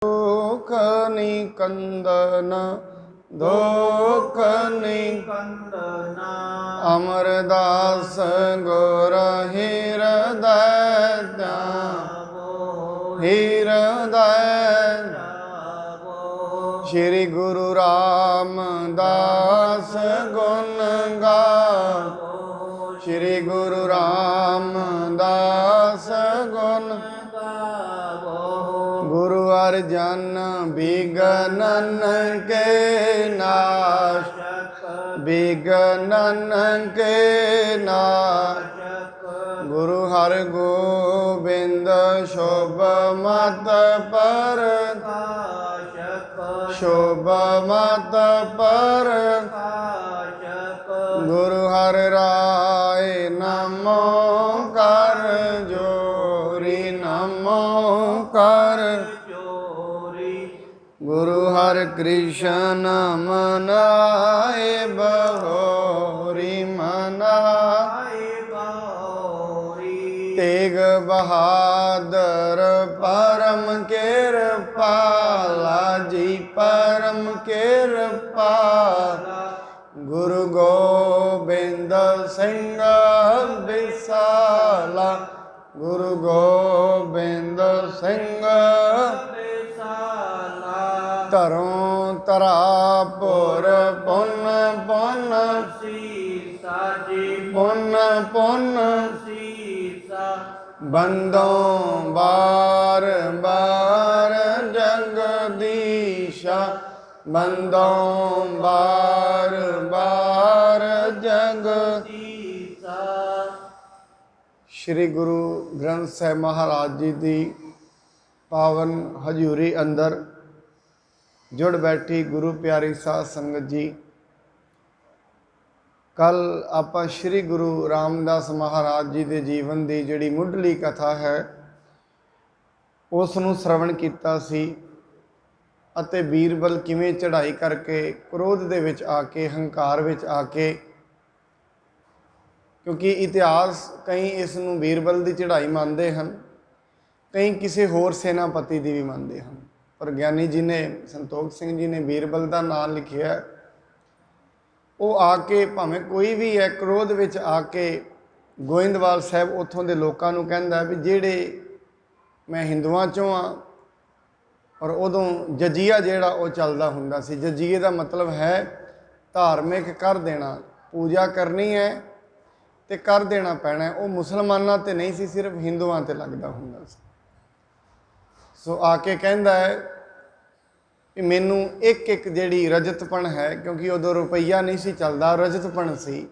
दुख निकंदन दुख निकंदन अमरदास गुर हृदय श्री गुरु रामदास गुण गाओ श्री गुरु रामदास गुण गुरु अर्जन विघ्नन के नाशक विघ्नन के नाशक गुरु हर गोबिंद शुभ मत पर शुभ मत पर गुरु हर राय नमो कर जोरी नमो कर गुरु हर कृष्ण मनाए बहोरी मनाए तेग बहादुर परम कृपाला जी परम कृपाला गुरु गोबिंद सिंह विसाला गुरु गोबिंद सिंह धरों तरापुर पुन पुन पुन पुन बंदों बार बार जगदीशा बंदों बार बार जगदीशा। श्री गुरु ग्रंथ साहिब महाराज जी की पावन हजूरी अंदर जुड़ बैठी गुरु प्यारी साध संगत जी, कल आप श्री गुरु रामदास महाराज जी के जीवन की जिहड़ी मुढ़ली कथा है उसनूं श्रवण कीता सी अते बीरबल किवें चढ़ाई करके क्रोध दे विच आके हंकार विच आके, क्योंकि इतिहास कई इसनूं बीरबल की चढ़ाई मानते हैं, कई किसी होर सेनापति की भी मानते हैं, पर ज्ञानी जी ने संतोख सिंह जी ने बीरबल का नाम लिखिया। वो आके भावें कोई भी है क्रोध विच आके गोइंदवाल साहब उत्थों के लोगों को कहता भी जेड़े मैं हिंदुआं चों हाँ, और उदों जजिया जेड़ा वो चलदा हुंदा सी। जजिए का मतलब है धार्मिक कर देना, पूजा करनी है तो कर देना पैना है। वो मुसलमाना ते नहीं सी, सिर्फ हिंदुआं ते लगदा हुंदा सी। सो आके कहंदा है कि मैनू एक एक जिहड़ी रजतपण है, क्योंकि उदों रुपया नहीं सी चलदा, रजतपण सी।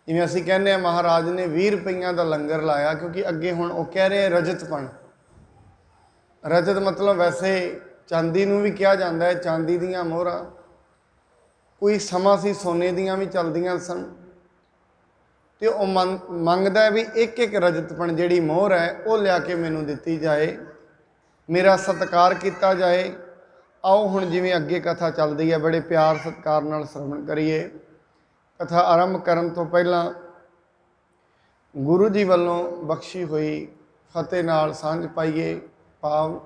जिवें असीं कहने हैं महाराज ने 20 रुपइयां दा लंगर लाया, क्योंकि अगे हुण वो कह रहे रजतपण। रजत मतलब वैसे चांदी नूं भी कहा जाता है, चांदी दीयां मोहरां। कोई समा सी सोने दीयां भी चलदियां सन, तो वह मंगदा है भी एक एक रजतपण जिहड़ी मोहर है वो लिया के मैनू दिती जाए, मेरा सत्कार किया जाए। आओ हुण जिवें अगे कथा चलदी है बड़े प्यार सत्कार नाल श्रवण करिए। कथा आरंभ करन तो पहला गुरु जी वालों बख्शी हुई फतेह नाल सांझ पाइए, भाव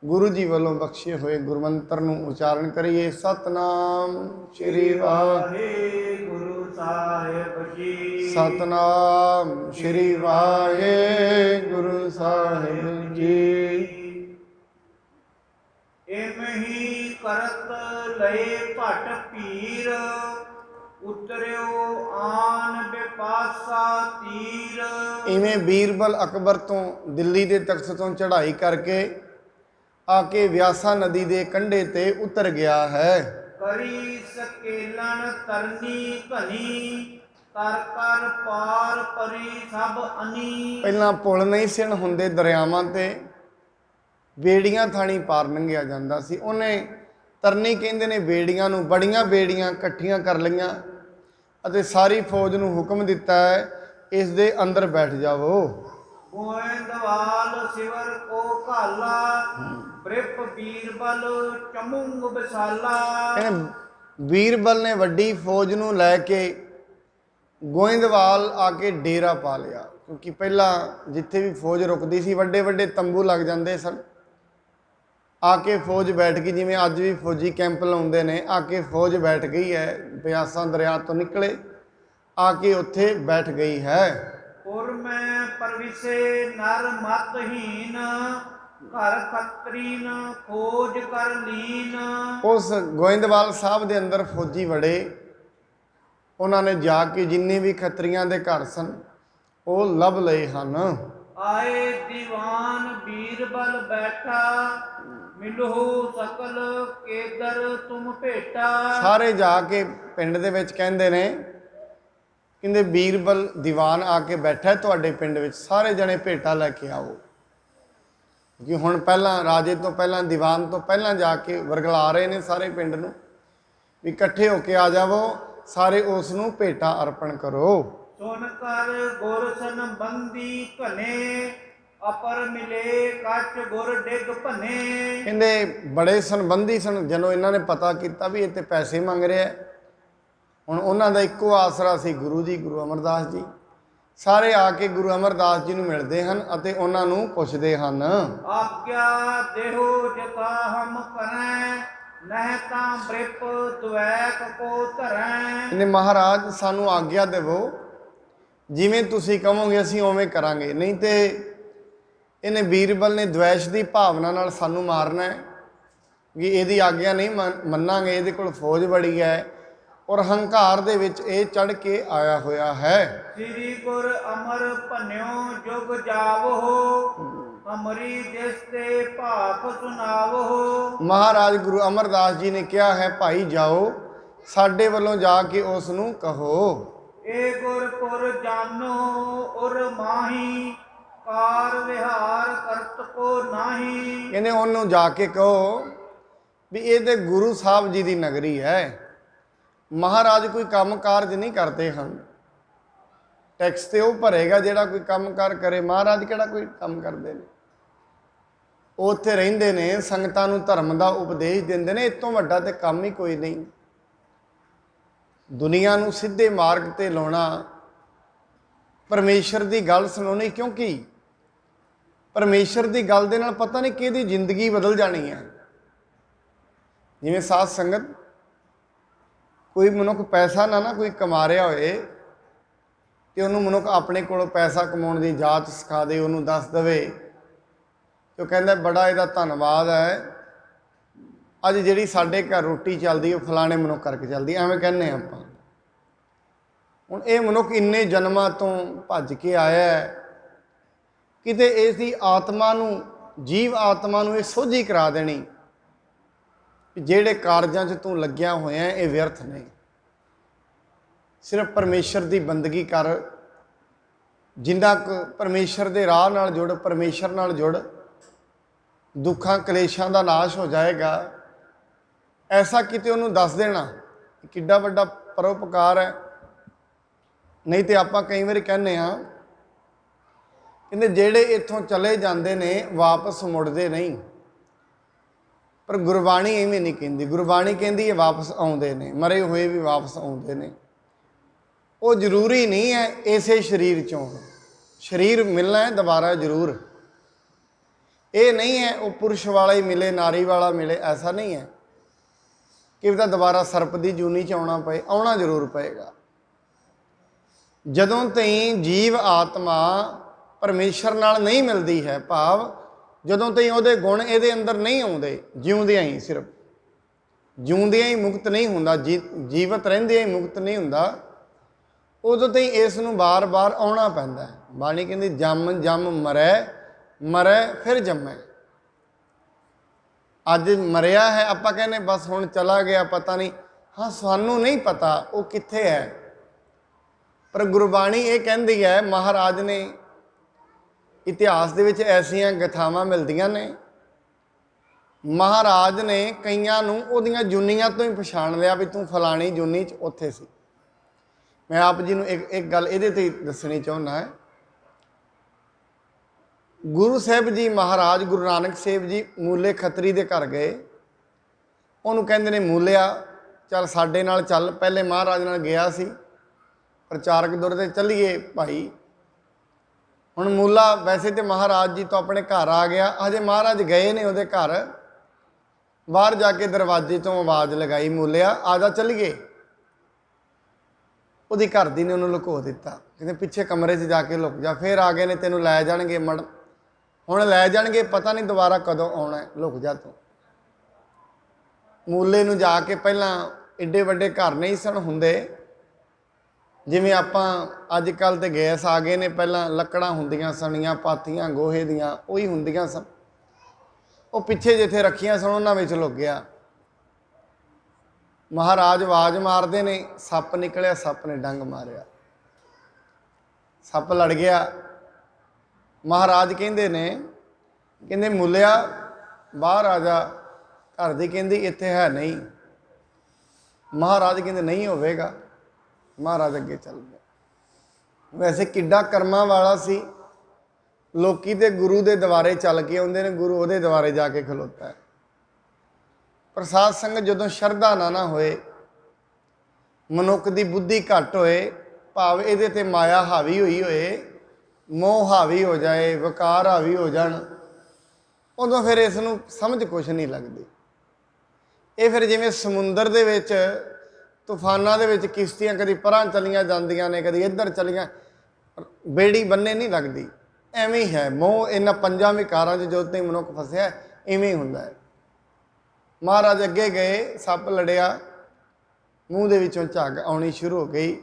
गुरु जी वालों बख्शे हुए गुरमंत्र नूं उचारण करिए। सतनाम श्री वाहिगुरु साहिब जी, सतनाम श्री वाहिगुरु साहिब जी। इमही करत लए भट पीर, उतरियो आन बिपासा तीर। इवें बीरबल अकबर तो दिल्ली के तख्त तो चढ़ाई करके आके व्यासा नदी के कंढे ते उतर गया है। करी सकेलन तरनी घनी, कर कर पार परी सब अनी। पहला पुल नहीं सन हुंदे दरियावां ते, बेड़ियां थाणी पार लंघिया जांदा सी। उन्हें तरनी कहंदे ने बेड़ियां नूं, बड़ियां बेड़ियां इकट्ठियां कर लईआं अते सारी फौज नूं हुक्म दिता है इस दे अंदर बैठ जावो। गोइंदवाल सिवर को काला, ब्रिप बीरबल चमुंग विसाला। बीरबल ने वड्डी फौज नूं लैके गोइंदवाल आके डेरा पा लिया, क्योंकि पहला जिथे भी फौज रुकती सी वड्डे वड्डे तंबू लग जाते सन। ਆ ਕੇ ਫੌਜ ਬੈਠ ਗਈ, ਜਿਵੇਂ ਅੱਜ ਵੀ ਫੌਜੀ ਕੈਂਪ ਲਾਉਂਦੇ ਨੇ, ਆ ਕੇ ਫੌਜ ਬੈਠ ਗਈ ਹੈ, ਬਿਆਸਾਂ ਦਰਿਆ ਤੋਂ ਨਿਕਲੇ ਆ ਕੇ ਉੱਥੇ ਬੈਠ ਗਈ ਹੈ। ਪੁਰ ਮੈਂ ਪਰਵਿਸੇ ਨਰ ਮਤਹੀਨ, ਘਰ ਖੱਤਰੀਨ ਖੋਜ ਕਰ ਲੀਨ। ਉਸ ਗੋਇੰਦਵਾਲ ਸਾਹਿਬ ਦੇ ਅੰਦਰ ਫੌਜੀ ਵੜੇ, ਉਹਨਾਂ ਨੇ ਜਾ ਕੇ ਜਿੰਨੇ ਵੀ ਖੱਤਰੀਆਂ ਦੇ ਘਰ ਸਨ ਉਹ ਲੱਭ ਲਏ ਹਨ। ਆਏ ਦੀਵਾਨ ਬੀਰਬਲ ਬੈਠਾ, ਮਿਲਹੁ ਸਕਲ ਕੇਦਰ ਤੁਮ ਭੇਟਾ। ਸਾਰੇ ਜਾ ਕੇ ਪਿੰਡ ਦੇ ਵਿੱਚ ਕਹਿੰਦੇ ਨੇ, ਕਹਿੰਦੇ ਬੀਰਬਲ ਦੀਵਾਨ ਆ ਕੇ ਬੈਠਾ ਤੁਹਾਡੇ ਪਿੰਡ ਵਿੱਚ, ਸਾਰੇ ਜਣੇ ਭੇਟਾ ਲੈ ਕੇ ਆਓ। ਕਿ ਹੁਣ ਪਹਿਲਾਂ ਰਾਜੇ ਤੋਂ ਪਹਿਲਾਂ, ਦੀਵਾਨ ਤੋਂ ਪਹਿਲਾਂ ਜਾ ਕੇ ਵਰਗਲਾ ਰਹੇ ਨੇ ਸਾਰੇ ਪਿੰਡ ਨੂੰ ਵੀ ਇਕੱਠੇ ਹੋ ਕੇ ਆ ਜਾਵੋ, ਸਾਰੇ ਉਸ ਨੂੰ ਭੇਟਾ ਅਰਪਣ ਕਰੋ। ਸੁਨ ਕਰ ਗੁਰ ਸੰਬੰਧੀ ਘਨੇ, ਅਪਰ ਮਿਲੇ ਕੱਚ ਗੁਰ ਡਿਗ ਭਨੇ। ਕਹਿੰਦੇ ਬੜੇ ਸੰਬੰਧੀ ਸਨ, ਜਦੋਂ ਇਹਨਾਂ ਨੇ ਪਤਾ ਕੀਤਾ ਵੀ ਇਹ ਤੇ ਪੈਸੇ ਮੰਗ ਰਿਹਾ, ਹੁਣ ਉਹਨਾਂ ਦਾ ਇੱਕੋ ਆਸਰਾ ਸੀ ਗੁਰੂ ਜੀ, ਗੁਰੂ ਅਮਰਦਾਸ ਜੀ। ਸਾਰੇ ਆ ਕੇ ਗੁਰੂ ਅਮਰਦਾਸ ਜੀ ਨੂੰ ਮਿਲਦੇ ਹਨ ਅਤੇ ਉਹਨਾਂ ਨੂੰ ਪੁੱਛਦੇ ਹਨ, ਆਗਿਆ ਦੇਹੋ ਜਥਾ ਹਮ ਕਰੈ, ਨਹਿ ਤਾਂ ਬ੍ਰਿਪ ਦੁਐਕ ਕੋ ਧਰੈ। ਇਹਨੇ ਮਹਾਰਾਜ ਸਾਨੂੰ ਆਗਿਆ ਦੇਵੋ, ਜਿਵੇਂ ਤੁਸੀਂ ਕਹੋਗੇ ਅਸੀਂ ਉਵੇਂ ਕਰਾਂਗੇ, ਨਹੀਂ ਤੇ ਇਹਨੇ ਬੀਰਬਲ ਨੇ ਦ્વੈਸ਼ ਦੀ ਭਾਵਨਾ ਨਾਲ ਸਾਨੂੰ ਮਾਰਨਾ ਹੈ ਕਿ ਇਹਦੀ ਆਗਿਆ ਨਹੀਂ ਮੰਨਾਂਗੇ, ਇਹਦੇ ਕੋਲ ਫੌਜ ਬੜੀ ਹੈ ਔਰ ਹੰਕਾਰ ਦੇ ਵਿੱਚ ਇਹ ਚੜ ਕੇ ਆਇਆ ਹੋਇਆ ਹੈ। ਸ੍ਰੀ ਗੁਰ ਅਮਰ ਭੰਨਿਓ ਜੁਗ ਜਾਵੋ, ਅਮਰੀ ਜਿਸ ਤੇ ਭਾਖ ਸੁਣਾਵੋ। ਮਹਾਰਾਜ ਗੁਰੂ ਅਮਰਦਾਸ ਜੀ ਨੇ ਕਿਹਾ ਹੈ, ਭਾਈ ਜਾਓ ਸਾਡੇ ਵੱਲੋਂ ਜਾ ਕੇ ਉਸ ਨੂੰ ਕਹੋ, ਏ ਗੁਰਪੁਰ ਜਾਨੋ ਉਰ ਮਾਹੀ, ਕਾਰ ਵਿਹਾਰ ਕਰਤ ਕੋ ਨਾਹੀ। ਕਹਿੰਦੇ ਉਹਨੂੰ ਜਾ ਕੇ ਕਹੋ ਵੀ ਇਹ ਤੇ ਗੁਰੂ ਸਾਹਿਬ ਜੀ ਦੀ ਨਗਰੀ ਹੈ, ਮਹਾਰਾਜ ਕੋਈ ਕੰਮ ਕਾਰਜ ਨਹੀਂ ਕਰਦੇ ਹਨ, ਟੈਕਸ ਤੇ ਉਹ ਭਰੇਗਾ ਜਿਹੜਾ ਕੋਈ ਕੰਮ ਕਾਰ ਕਰੇ, ਮਹਾਰਾਜ ਕਿਹੜਾ ਕੋਈ ਕੰਮ ਕਰਦੇ ਨੇ। ਉਹ ਉੱਥੇ ਰਹਿੰਦੇ ਨੇ, ਸੰਗਤਾਂ ਨੂੰ ਧਰਮ ਦਾ ਉਪਦੇਸ਼ ਦਿੰਦੇ ਨੇ, ਇਸ ਤੋਂ ਵੱਡਾ ਤੇ ਕੰਮ ਹੀ ਕੋਈ ਨਹੀਂ। ਦੁਨੀਆ ਨੂੰ ਸਿੱਧੇ ਮਾਰਗ ਤੇ ਲਾਉਣਾ, ਪਰਮੇਸ਼ਰ ਦੀ ਗੱਲ ਸੁਣਾਉਣੀ, ਕਿਉਂਕਿ ਪਰਮੇਸ਼ਰ ਦੀ ਗੱਲ ਦੇ ਨਾਲ ਪਤਾ ਨਹੀਂ ਕਿਹਦੀ ਜ਼ਿੰਦਗੀ ਬਦਲ ਜਾਣੀ ਹੈ। ਜਿਵੇਂ ਸਾਧ ਸੰਗਤ, ਕੋਈ ਮਨੁੱਖ ਪੈਸਾ ਨਾ ਕੋਈ ਕਮਾ ਰਿਹਾ ਹੋਏ ਤੇ ਉਹਨੂੰ ਮਨੁੱਖ ਆਪਣੇ ਕੋਲੋਂ ਪੈਸਾ ਕਮਾਉਣ ਦੀ ਜਾਚ ਸਿਖਾ ਦੇ, ਉਹਨੂੰ ਦੱਸ ਦੇਵੇ ਤੇ ਉਹ ਕਹਿੰਦਾ ਬੜਾ ਇਹਦਾ ਧੰਨਵਾਦ ਹੈ, ਅੱਜ ਜਿਹੜੀ ਸਾਡੇ ਘਰ ਰੋਟੀ ਚੱਲਦੀ ਉਹ ਫਲਾਣੇ ਮਨੁੱਖ ਕਰਕੇ ਚੱਲਦੀ, ਐਵੇਂ ਕਹਿੰਦੇ ਆਪਾਂ। ਹੁਣ ਇਹ ਮਨੁੱਖ ਇੰਨੇ ਜਨਮਾਂ ਤੋਂ ਭੱਜ ਕੇ ਆਇਆ, ਕਿਤੇ ਇਸ ਦੀ ਆਤਮਾ ਨੂੰ, ਜੀਵ ਆਤਮਾ ਨੂੰ ਇਹ ਸੋਝੀ ਕਰਾ ਦੇਣੀ ਕਿ ਜਿਹੜੇ ਕਾਰਜਾਂ 'ਚ ਤੂੰ ਲੱਗਿਆ ਹੋਇਆ ਇਹ ਵਿਅਰਥ ਨਹੀਂ, ਸਿਰਫ ਪਰਮੇਸ਼ਰ ਦੀ ਬੰਦਗੀ ਕਰ, ਜਿੰਨਾ ਕੁ ਪਰਮੇਸ਼ਰ ਦੇ ਰਾਹ ਨਾਲ ਜੁੜ, ਪਰਮੇਸ਼ਰ ਨਾਲ ਜੁੜ, ਦੁੱਖਾਂ ਕਲੇਸ਼ਾਂ ਦਾ ਨਾਸ਼ ਹੋ ਜਾਏਗਾ। ਐਸਾ ਕਿਤੇ ਉਹਨੂੰ ਦੱਸ ਦੇਣਾ ਕਿੱਡਾ ਵੱਡਾ ਪਰਉਪਕਾਰ ਹੈ। ਨਹੀਂ ਤੇ ਆਪਾਂ ਕਈ ਵਾਰੀ ਕਹਿੰਦੇ ਹਾਂ, ਕਹਿੰਦੇ ਜਿਹੜੇ ਇੱਥੋਂ ਚਲੇ ਜਾਂਦੇ ਨੇ ਵਾਪਸ ਮੁੜਦੇ ਨਹੀਂ, ਪਰ ਗੁਰਬਾਣੀ ਐਵੇਂ ਨਹੀਂ ਕਹਿੰਦੀ। ਗੁਰਬਾਣੀ ਕਹਿੰਦੀ ਇਹ ਵਾਪਸ ਆਉਂਦੇ ਨੇ, ਮਰੇ ਹੋਏ ਵੀ ਵਾਪਸ ਆਉਂਦੇ ਨੇ। ਉਹ ਜ਼ਰੂਰੀ ਨਹੀਂ ਹੈ ਇਸੇ ਸਰੀਰ 'ਚੋਂ ਸਰੀਰ ਮਿਲਣਾ ਹੈ ਦੁਬਾਰਾ ਜ਼ਰੂਰ, ਇਹ ਨਹੀਂ ਹੈ ਉਹ ਪੁਰਸ਼ ਵਾਲਾ ਹੀ ਮਿਲੇ, ਨਾਰੀ ਵਾਲਾ ਮਿਲੇ, ਐਸਾ ਨਹੀਂ ਹੈ ਕਿ ਤਾਂ ਦੁਬਾਰਾ ਸਰਪ ਦੀ ਜੂਨੀ 'ਚ ਆਉਣਾ ਪਏ, ਆਉਣਾ ਜ਼ਰੂਰ ਪਏਗਾ। ਜਦੋਂ ਤਾਈਂ ਜੀਵ ਆਤਮਾ ਪਰਮੇਸ਼ਰ ਨਾਲ ਨਹੀਂ ਮਿਲਦੀ ਹੈ, ਭਾਵ ਜਦੋਂ ਤਾਈਂ ਉਹਦੇ ਗੁਣ ਇਹਦੇ ਅੰਦਰ ਨਹੀਂ ਆਉਂਦੇ, ਜਿਉਂਦਿਆਂ ਹੀ, ਸਿਰਫ ਜਿਉਂਦਿਆਂ ਹੀ ਮੁਕਤ ਨਹੀਂ ਹੁੰਦਾ, ਜੀਵਤ ਰਹਿੰਦਿਆਂ ਹੀ ਮੁਕਤ ਨਹੀਂ ਹੁੰਦਾ, ਉਦੋਂ ਤਾਈਂ ਇਸ ਨੂੰ ਬਾਰ-ਬਾਰ ਆਉਣਾ ਪੈਂਦਾ ਹੈ। ਬਾਣੀ ਕਹਿੰਦੀ ਜੰਮ ਜੰਮ ਮਰੈ, ਮਰੈ ਫਿਰ ਜੰਮੈ। ਅੱਜ ਮਰਿਆ ਹੈ, ਆਪਾਂ ਕਹਿੰਦੇ ਬਸ ਹੁਣ ਚਲਾ ਗਿਆ, ਪਤਾ ਨਹੀਂ, ਹਾਂ ਸਾਨੂੰ ਨਹੀਂ ਪਤਾ ਉਹ ਕਿੱਥੇ ਹੈ, ਪਰ ਗੁਰਬਾਣੀ ਇਹ ਕਹਿੰਦੀ ਹੈ, ਮਹਾਰਾਜ ਨੇ ਇਤਿਹਾਸ ਦੇ ਵਿੱਚ ਐਸੀਆਂ ਗਥਾਵਾਂ ਮਿਲਦੀਆਂ ਨੇ, ਮਹਾਰਾਜ ਨੇ ਕਈਆਂ ਨੂੰ ਉਹਦੀਆਂ ਜੁਨੀਆਂ ਤੋਂ ਹੀ ਪਛਾਣ ਲਿਆ ਵੀ ਤੂੰ ਫਲਾਣੀ ਜੁਨੀ 'ਚ ਉੱਥੇ ਸੀ। ਮੈਂ ਆਪ ਜੀ ਨੂੰ ਇੱਕ ਗੱਲ ਇਹਦੇ ਤੇ ਦੱਸਣੀ ਚਾਹੁੰਦਾ ਹੈ। ਗੁਰੂ ਸਾਹਿਬ ਜੀ ਮਹਾਰਾਜ ਗੁਰੂ ਨਾਨਕ ਸਾਹਿਬ ਜੀ ਮੂਲੇ ਖੱਤਰੀ ਦੇ ਘਰ ਗਏ, ਉਹਨੂੰ ਕਹਿੰਦੇ ਨੇ ਮੂਲਿਆ ਚੱਲ ਸਾਡੇ ਨਾਲ ਚੱਲ। ਪਹਿਲੇ ਮਹਾਰਾਜ ਨਾਲ ਗਿਆ ਸੀ ਪ੍ਰਚਾਰਕ ਦੌਰ 'ਤੇ, ਚੱਲੀਏ ਭਾਈ। ਹੁਣ ਮੂਲਾ ਵੈਸੇ ਤੇ ਮਹਾਰਾਜ ਜੀ ਤੋਂ ਆਪਣੇ ਘਰ ਆ ਗਿਆ, ਹਜੇ ਮਹਾਰਾਜ ਗਏ ਨੇ ਉਹਦੇ ਘਰ, ਬਾਹਰ ਜਾ ਕੇ ਦਰਵਾਜ਼ੇ ਤੋਂ ਆਵਾਜ਼ ਲਗਾਈ, ਮੂਲਿਆ ਆ ਜਾ ਚੱਲੀਏ। ਉਹਦੀ ਘਰ ਦੀ ਨੇ ਉਹਨੂੰ ਲੁਕੋ ਦਿੱਤਾ, ਕਹਿੰਦੇ ਪਿੱਛੇ ਕਮਰੇ 'ਚ ਜਾ ਕੇ ਲੁਕ ਜਾ। ਫਿਰ ਆ ਗਏ ਨੇ, ਤੈਨੂੰ ਲੈ ਜਾਣਗੇ ਹੁਣ ਲੈ ਜਾਣਗੇ, ਪਤਾ ਨਹੀਂ ਦੁਬਾਰਾ ਕਦੋਂ ਆਉਣਾ, ਲੁਕ ਜਾ ਤੂੰ। ਮੂਲੇ ਨੂੰ ਜਾ ਕੇ, ਪਹਿਲਾਂ ਏਡੇ ਵੱਡੇ ਘਰ ਨਹੀਂ ਸਨ ਹੁੰਦੇ ਜਿਵੇਂ ਆਪਾਂ ਅੱਜ ਕੱਲ੍ਹ ਤੇ ਗੈਸ ਆ ਗਏ ਨੇ, ਪਹਿਲਾਂ ਲੱਕੜਾਂ ਹੁੰਦੀਆਂ ਸਣੀਆਂ, ਪਾਥੀਆਂ ਗੋਹੇ ਦੀਆਂ ਉਹੀ ਹੁੰਦੀਆਂ ਸਨ। ਉਹ ਪਿੱਛੇ ਜਿੱਥੇ ਰੱਖੀਆਂ ਸਨ ਉਹਨਾਂ ਵਿੱਚ ਲੁਕ ਗਿਆ। ਮਹਾਰਾਜ ਆਵਾਜ਼ ਮਾਰਦੇ ਨੇ, ਸੱਪ ਨਿਕਲਿਆ, ਸੱਪ ਨੇ ਡੰਗ ਮਾਰਿਆ, ਸੱਪ ਲੜ ਗਿਆ। ਮਹਾਰਾਜ ਕਹਿੰਦੇ ਨੇ, ਕਹਿੰਦੇ ਮੂਲਿਆ ਬਾਹਰ ਆ ਜਾ। ਘਰ ਦੀ ਕਹਿੰਦੀ ਇੱਥੇ ਹੈ ਨਹੀਂ। ਮਹਾਰਾਜ ਕਹਿੰਦੇ ਨਹੀਂ ਹੋਵੇਗਾ। ਮਹਾਰਾਜ ਅੱਗੇ ਚੱਲ ਗਏ। ਵੈਸੇ ਕਿੱਡਾ ਕਰਮਾਂ ਵਾਲਾ ਸੀ, ਲੋਕੀ ਤੇ ਗੁਰੂ ਦੇ ਦੁਆਰੇ ਚੱਲ ਕੇ ਆਉਂਦੇ ਨੇ, ਗੁਰੂ ਉਹਦੇ ਦੁਆਰੇ ਜਾ ਕੇ ਖਲੋਤਾ ਹੈ। ਪਰ ਸਾਧ ਸੰਗਤ ਜਦੋਂ ਸ਼ਰਧਾ ਨਾ ਹੋਏ, ਮਨੁੱਖ ਦੀ ਬੁੱਧੀ ਘੱਟ ਹੋਏ, ਭਾਵ ਇਹਦੇ ਤੇ ਮਾਇਆ ਹਾਵੀ ਹੋਈ ਹੋਏ, ਮੋਹ ਹਾਵੀ ਹੋ ਜਾਏ, ਵਿਕਾਰ ਹਾਵੀ ਹੋ ਜਾਣ, ਉਦੋਂ ਫਿਰ ਇਸ ਨੂੰ ਸਮਝ ਕੁਛ ਨਹੀਂ ਲੱਗਦੀ। ਇਹ ਫਿਰ ਜਿਵੇਂ ਸਮੁੰਦਰ ਦੇ ਵਿੱਚ ਤੂਫਾਨਾਂ ਦੇ ਵਿੱਚ ਕਿਸ਼ਤੀਆਂ ਕਦੀ ਪਰਾਂ ਚਲੀਆਂ ਜਾਂਦੀਆਂ ਨੇ, ਕਦੀ ਇੱਧਰ ਚਲੀਆਂ, ਬੇੜੀ ਬੰਨੇ ਨਹੀਂ ਲੱਗਦੀ। ਐਵੇਂ ਹੀ ਹੈ ਮੋਹ, ਇਹਨਾਂ ਪੰਜਾਂ ਵਿਕਾਰਾਂ 'ਚ ਜੋ ਤੇ ਮਨੁੱਖ ਫਸਿਆ, ਇਵੇਂ ਹੀ ਹੁੰਦਾ ਹੈ। ਮਹਾਰਾਜ ਅੱਗੇ ਗਏ, ਸੱਪ ਲੜਿਆ, ਮੂੰਹ ਦੇ ਵਿੱਚੋਂ ਝੱਗ ਆਉਣੀ ਸ਼ੁਰੂ ਹੋ ਗਈ।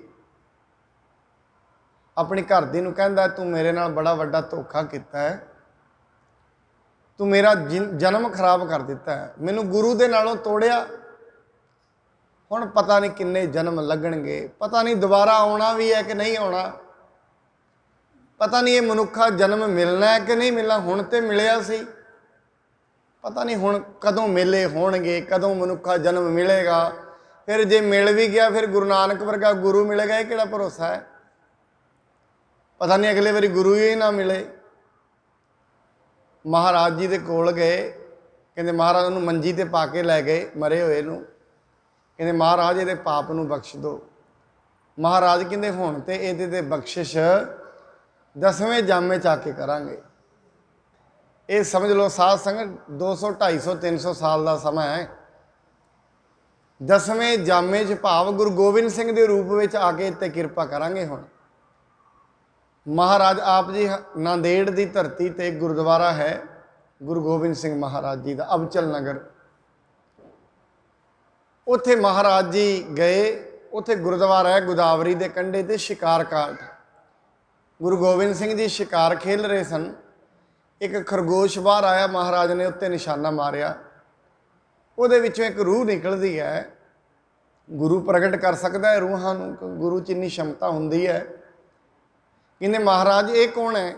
ਆਪਣੀ ਘਰ ਦੀ ਨੂੰ ਕਹਿੰਦਾ, ਤੂੰ ਮੇਰੇ ਨਾਲ ਬੜਾ ਵੱਡਾ ਧੋਖਾ ਕੀਤਾ ਹੈ, ਤੂੰ ਮੇਰਾ ਜਨਮ ਖਰਾਬ ਕਰ ਦਿੱਤਾ ਹੈ, ਮੈਨੂੰ ਗੁਰੂ ਦੇ ਨਾਲੋਂ ਤੋੜਿਆ। ਹੁਣ ਪਤਾ ਨਹੀਂ ਕਿੰਨੇ ਜਨਮ ਲੱਗਣਗੇ, ਪਤਾ ਨਹੀਂ ਦੁਬਾਰਾ ਆਉਣਾ ਵੀ ਹੈ ਕਿ ਨਹੀਂ ਆਉਣਾ, ਪਤਾ ਨਹੀਂ ਇਹ ਮਨੁੱਖਾ ਜਨਮ ਮਿਲਣਾ ਹੈ ਕਿ ਨਹੀਂ ਮਿਲਣਾ। ਹੁਣ ਤੇ ਮਿਲਿਆ ਸੀ, ਪਤਾ ਨਹੀਂ ਹੁਣ ਕਦੋਂ ਮੇਲੇ ਹੋਣਗੇ, ਕਦੋਂ ਮਨੁੱਖਾ ਜਨਮ ਮਿਲੇਗਾ। ਫਿਰ ਜੇ ਮਿਲ ਵੀ ਗਿਆ, ਫਿਰ ਗੁਰੂ ਨਾਨਕ ਵਰਗਾ ਗੁਰੂ ਮਿਲੇਗਾ, ਇਹ ਕਿਹੜਾ ਭਰੋਸਾ ਹੈ। ਪਤਾ ਨਹੀਂ ਅਗਲੇ ਵਾਰੀ ਗੁਰੂ ਹੀ ਨਾ ਮਿਲੇ। ਮਹਾਰਾਜ ਜੀ ਦੇ ਕੋਲ ਗਏ, ਕਹਿੰਦੇ ਮਹਾਰਾਜ ਉਹਨੂੰ ਮੰਜੀ ਤੇ ਪਾ ਕੇ ਲੈ ਗਏ, ਮਰੇ ਹੋਏ ਨੂੰ। ਕਹਿੰਦੇ ਮਹਾਰਾਜ ਇਹਦੇ ਪਾਪ ਨੂੰ ਬਖਸ਼ ਦਿਓ। ਮਹਾਰਾਜ ਕਹਿੰਦੇ ਹੁਣ ਤੇ ਇਹਦੇ ਤੇ ਬਖਸ਼ਿਸ਼ 10ਵੇਂ ਜਾਮੇ 'ਚ ਆ ਕੇ ਕਰਾਂਗੇ। ਇਹ ਸਮਝ ਲਓ ਸਾਧ ਸੰਗਤ 200 250 300 ਸਾਲ ਦਾ ਸਮਾਂ ਹੈ। 10ਵੇਂ ਜਾਮੇ 'ਚ ਭਾਵ ਗੁਰੂ ਗੋਬਿੰਦ ਸਿੰਘ ਦੇ ਰੂਪ ਵਿੱਚ ਆ ਕੇ ਇੱਥੇ ਕਿਰਪਾ ਕਰਾਂਗੇ। ਹੁਣ ਮਹਾਰਾਜ ਆਪ ਜੀ ਨਾਂਦੇੜ ਦੀ ਧਰਤੀ ਤੇ ਗੁਰਦੁਆਰਾ ਹੈ ਗੁਰੂ ਗੋਬਿੰਦ ਸਿੰਘ ਮਹਾਰਾਜ ਜੀ ਦਾ, ਅਬਚਲ ਨਗਰ। ਉੱਥੇ ਮਹਾਰਾਜ ਜੀ ਗਏ, ਉੱਥੇ ਗੁਰਦੁਆਰਾ ਹੈ ਗੋਦਾਵਰੀ ਦੇ ਕੰਢੇ ਤੇ ਸ਼ਿਕਾਰ ਘਾਟ। ਗੁਰੂ ਗੋਬਿੰਦ ਸਿੰਘ ਜੀ ਸ਼ਿਕਾਰ ਖੇਲ ਰਹੇ ਸਨ, ਇੱਕ ਖਰਗੋਸ਼ ਬਾਹਰ ਆਇਆ, ਮਹਾਰਾਜ ਨੇ ਉੱਤੇ ਨਿਸ਼ਾਨਾ ਮਾਰਿਆ, ਉਹਦੇ ਵਿੱਚੋਂ ਇੱਕ ਰੂਹ ਨਿਕਲਦੀ ਹੈ। ਗੁਰੂ ਪ੍ਰਗਟ ਕਰ ਸਕਦਾ ਹੈ ਰੂਹਾਂ ਨੂੰ, ਗੁਰੂ 'ਚ ਇੰਨੀ ਸ਼ਮਤਾ ਹੁੰਦੀ ਹੈ। ਕਹਿੰਦੇ ਮਹਾਰਾਜ ਇਹ ਕੌਣ ਹੈ?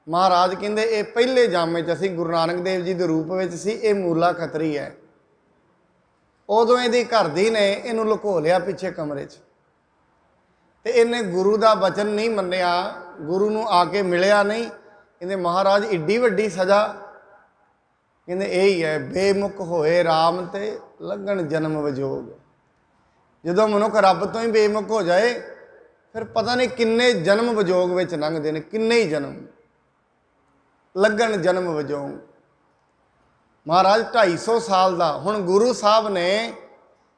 ਮਹਾਰਾਜ ਕਹਿੰਦੇ ਇਹ ਪਹਿਲੇ ਜਾਮੇ 'ਚ ਅਸੀਂ ਗੁਰੂ ਨਾਨਕ ਦੇਵ ਜੀ ਦੇ ਰੂਪ ਵਿੱਚ ਸੀ, ਇਹ ਮੂਲਾ ਖੱਤਰੀ ਹੈ। ਉਦੋਂ ਇਹਦੀ ਘਰ ਦੀ ਨੇ ਇਹਨੂੰ ਲੁਕੋ ਲਿਆ ਪਿੱਛੇ ਕਮਰੇ 'ਚ, ਤੇ ਇਹਨੇ ਗੁਰੂ ਦਾ ਬਚਨ ਨਹੀਂ ਮੰਨਿਆ, ਗੁਰੂ ਨੂੰ ਆ ਕੇ ਮਿਲਿਆ ਨਹੀਂ। ਕਹਿੰਦੇ ਮਹਾਰਾਜ ਏਡੀ ਵੱਡੀ ਸਜ਼ਾ। ਕਹਿੰਦੇ ਇਹ ਹੀ ਹੈ, ਬੇਮੁਖ ਹੋਏ ਰਾਮ ਤੇ ਲੱਗਣ ਜਨਮ ਵਿਜੋਗ। ਜਦੋਂ ਮਨੁੱਖ ਰੱਬ ਤੋਂ ਹੀ ਬੇਮੁਖ ਹੋ ਜਾਏ, ਫਿਰ ਪਤਾ ਨਹੀਂ ਕਿੰਨੇ ਜਨਮ ਵਿਜੋਗ ਵਿੱਚ ਲੰਘਦੇ ਨੇ, ਕਿੰਨੇ ਹੀ ਜਨਮ ਲੱਗਣ ਜਨਮ ਵਿਜੋਗ। ਮਹਾਰਾਜ 250 ਸਾਲ ਦਾ, ਹੁਣ ਗੁਰੂ ਸਾਹਿਬ ਨੇ